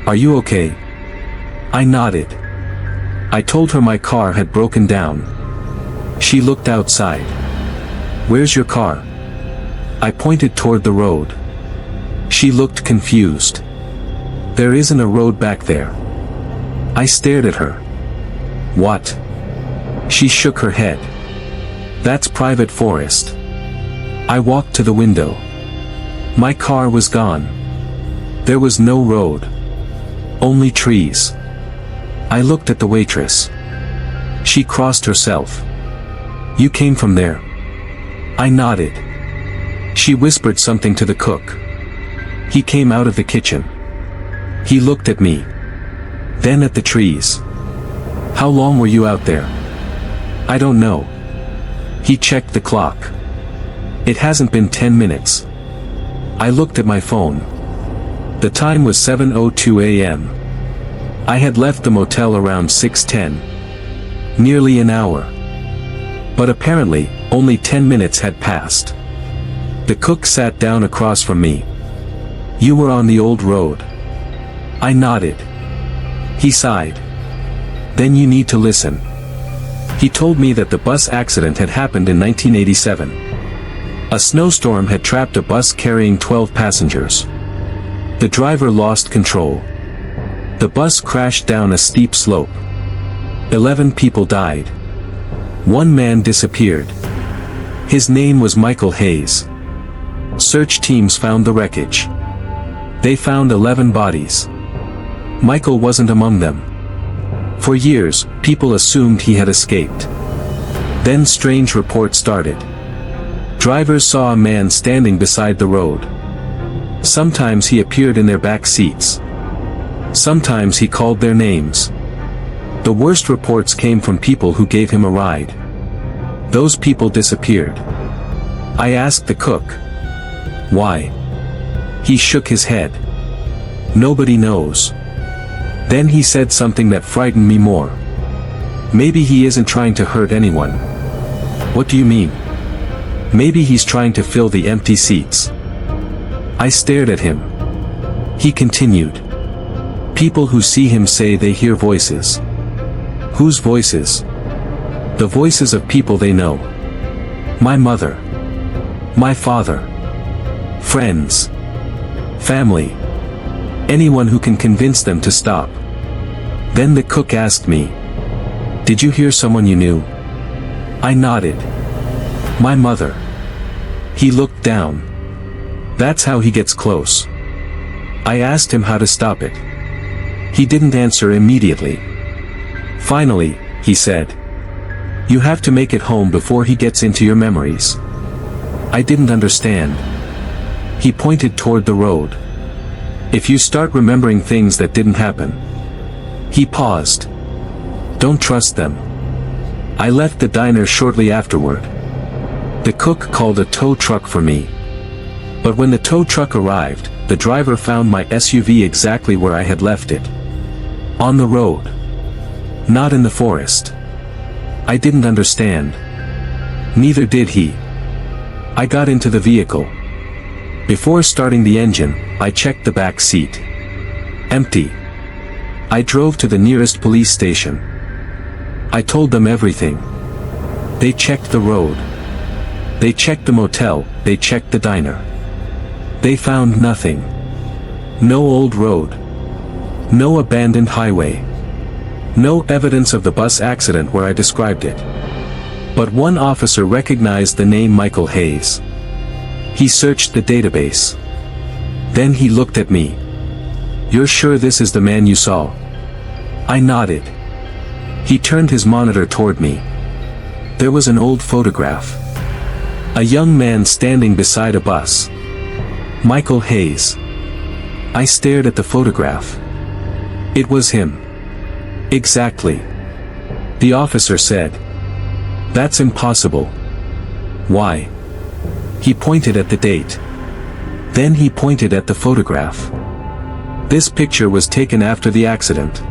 Are you okay? I nodded. I told her my car had broken down. She looked outside. Where's your car? I pointed toward the road. She looked confused. There isn't a road back there. I stared at her. What? She shook her head. That's private forest. I walked to the window. My car was gone. There was no road. Only trees. I looked at the waitress. She crossed herself. You came from there. I nodded. She whispered something to the cook. He came out of the kitchen. He looked at me. Then at the trees. How long were you out there? I don't know. He checked the clock. It hasn't been 10 minutes. I looked at my phone. The time was 7:02 a.m. I had left the motel around 6:10. Nearly an hour. But apparently, only 10 minutes had passed. The cook sat down across from me. You were on the old road. I nodded. He sighed. Then you need to listen. He told me that the bus accident had happened in 1987. A snowstorm had trapped a bus carrying 12 passengers. The driver lost control. The bus crashed down a steep slope. 11 people died. One man disappeared. His name was Michael Hayes. Search teams found the wreckage. They found 11 bodies. Michael wasn't among them. For years, people assumed he had escaped. Then strange reports started. Drivers saw a man standing beside the road. Sometimes he appeared in their back seats. Sometimes he called their names. The worst reports came from people who gave him a ride. Those people disappeared. I asked the cook. Why? He shook his head. Nobody knows. Then he said something that frightened me more. Maybe he isn't trying to hurt anyone. What do you mean? Maybe he's trying to fill the empty seats. I stared at him. He continued. People who see him say they hear voices. Whose voices? The voices of people they know. My mother. My father. Friends. Family. Anyone who can convince them to stop. Then the cook asked me, "Did you hear someone you knew?" I nodded. My mother. He looked down. That's how he gets close. I asked him how to stop it. He didn't answer immediately. Finally, he said, "You have to make it home before he gets into your memories." I didn't understand. He pointed toward the road. "If you start remembering things that didn't happen." He paused. "Don't trust them." I left the diner shortly afterward. The cook called a tow truck for me. But when the tow truck arrived, the driver found my SUV exactly where I had left it. On the road. Not in the forest. I didn't understand. Neither did he. I got into the vehicle. Before starting the engine, I checked the back seat. Empty. I drove to the nearest police station. I told them everything. They checked the road. They checked the motel, they checked the diner. They found nothing. No old road. No abandoned highway. No evidence of the bus accident where I described it. But one officer recognized the name Michael Hayes. He searched the database. Then he looked at me. "You're sure this is the man you saw?" I nodded. He turned his monitor toward me. There was an old photograph. A young man standing beside a bus. Michael Hayes. I stared at the photograph. It was him. Exactly. The officer said. "That's impossible." "Why?" He pointed at the date. Then he pointed at the photograph. This picture was taken after the accident.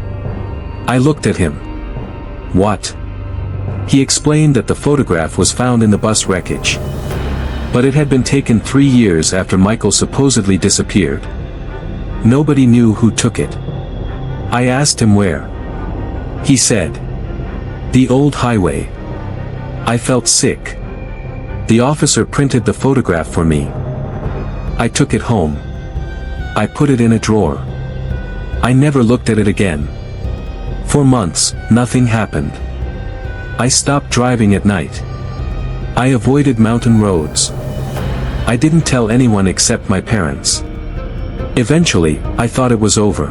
I looked at him. "What?" He explained that the photograph was found in the bus wreckage. But it had been taken 3 years after Michael supposedly disappeared. Nobody knew who took it. I asked him where. He said, "The old highway." I felt sick. The officer printed the photograph for me. I took it home. I put it in a drawer. I never looked at it again. For months, nothing happened. I stopped driving at night. I avoided mountain roads. I didn't tell anyone except my parents. Eventually, I thought it was over.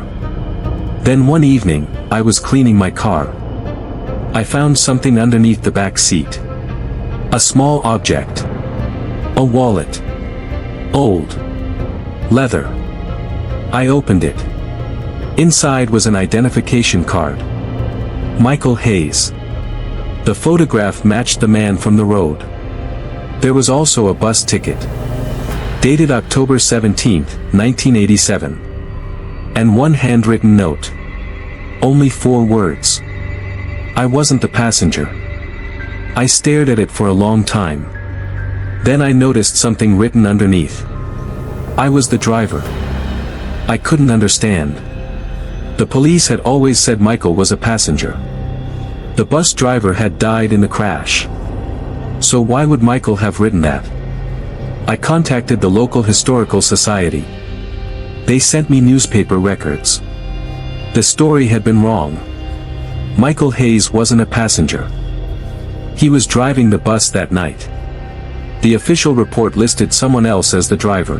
Then one evening, I was cleaning my car. I found something underneath the back seat. A small object. A wallet. Old. Leather. I opened it. Inside was an identification card. Michael Hayes. The photograph matched the man from the road. There was also a bus ticket. Dated October 17, 1987. And one handwritten note. Only 4 words. I wasn't the passenger. I stared at it for a long time. Then I noticed something written underneath. I was the driver. I couldn't understand. The police had always said Michael was a passenger. The bus driver had died in the crash. So why would Michael have written that? I contacted the local historical society. They sent me newspaper records. The story had been wrong. Michael Hayes wasn't a passenger. He was driving the bus that night. The official report listed someone else as the driver.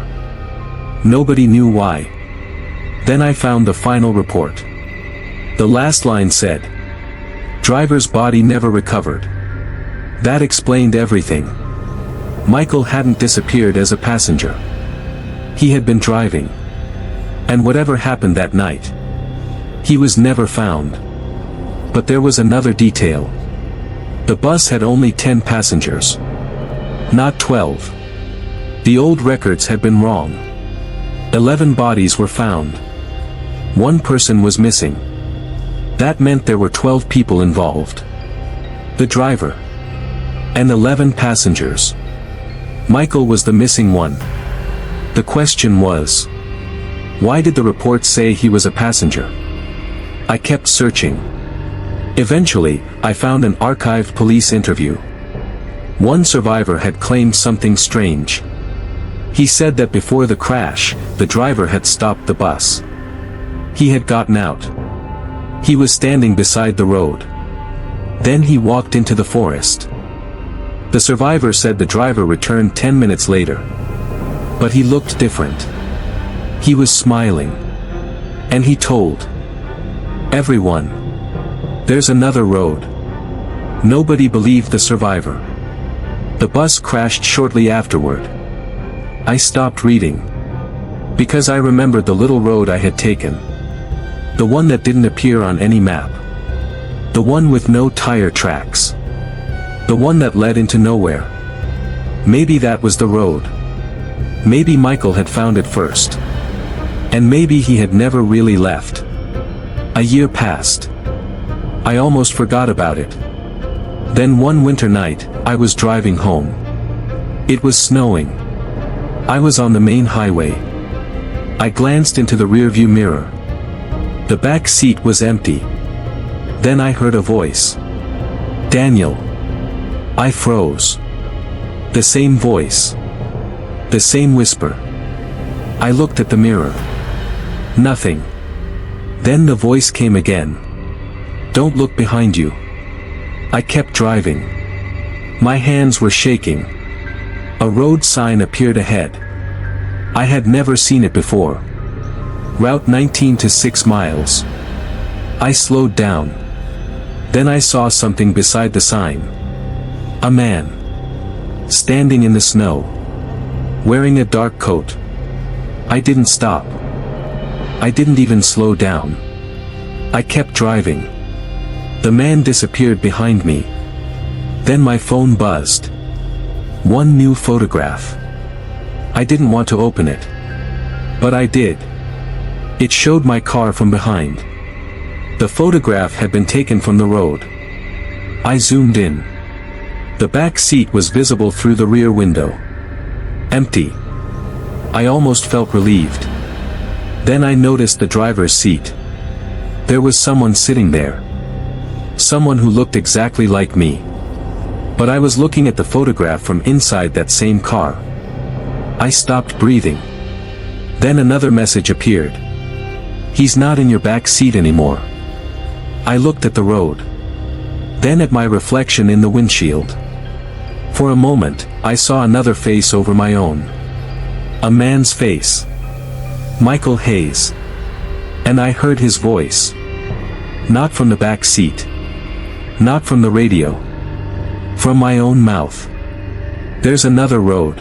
Nobody knew why. Then I found the final report. The last line said, "Driver's body never recovered." That explained everything. Michael hadn't disappeared as a passenger. He had been driving. And whatever happened that night, he was never found. But there was another detail. The bus had only 10 passengers. Not 12. The old records had been wrong. 11 bodies were found. One person was missing. That meant there were 12 people involved. The driver. And 11 passengers. Michael was the missing one. The question was, why did the report say he was a passenger? I kept searching. Eventually, I found an archived police interview. One survivor had claimed something strange. He said that before the crash, the driver had stopped the bus. He had gotten out. He was standing beside the road. Then he walked into the forest. The survivor said the driver returned 10 minutes later. But he looked different. He was smiling. And he told everyone, "There's another road." Nobody believed the survivor. The bus crashed shortly afterward. I stopped reading. Because I remembered the little road I had taken. The one that didn't appear on any map. The one with no tire tracks. The one that led into nowhere. Maybe that was the road. Maybe Michael had found it first. And maybe he had never really left. A year passed. I almost forgot about it. Then one winter night, I was driving home. It was snowing. I was on the main highway. I glanced into the rearview mirror. The back seat was empty. Then I heard a voice. "Daniel." I froze. The same voice. The same whisper. I looked at the mirror. Nothing. Then the voice came again. "Don't look behind you." I kept driving. My hands were shaking. A road sign appeared ahead. I had never seen it before. Route 19 to 6 miles. I slowed down. Then I saw something beside the sign. A man. Standing in the snow. Wearing a dark coat. I didn't stop. I didn't even slow down. I kept driving. The man disappeared behind me. Then my phone buzzed. One new photograph. I didn't want to open it. But I did. It showed my car from behind. The photograph had been taken from the road. I zoomed in. The back seat was visible through the rear window. Empty. I almost felt relieved. Then I noticed the driver's seat. There was someone sitting there. Someone who looked exactly like me. But I was looking at the photograph from inside that same car. I stopped breathing. Then another message appeared. "He's not in your back seat anymore." I looked at the road. Then at my reflection in the windshield. For a moment, I saw another face over my own. A man's face. Michael Hayes. And I heard his voice. Not from the back seat. Not from the radio. From my own mouth. "There's another road."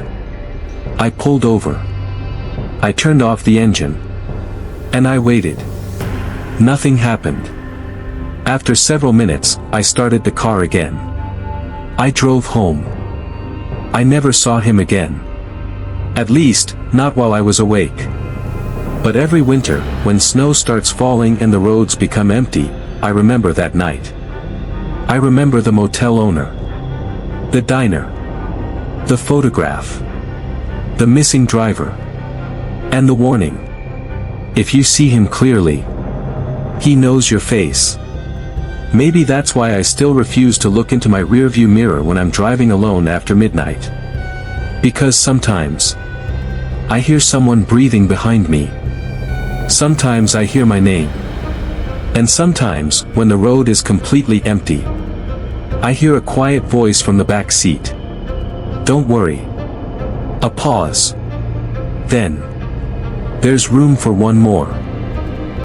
I pulled over. I turned off the engine. And I waited. Nothing happened. After several minutes, I started the car again. I drove home. I never saw him again. At least, not while I was awake. But every winter, when snow starts falling and the roads become empty, I remember that night. I remember the motel owner. The diner. The photograph. The missing driver. And the warning. If you see him clearly, he knows your face. Maybe that's why I still refuse to look into my rearview mirror when I'm driving alone after midnight. Because sometimes, I hear someone breathing behind me. Sometimes I hear my name. And sometimes, when the road is completely empty, I hear a quiet voice from the back seat. "Don't worry." A pause. Then, "There's room for one more."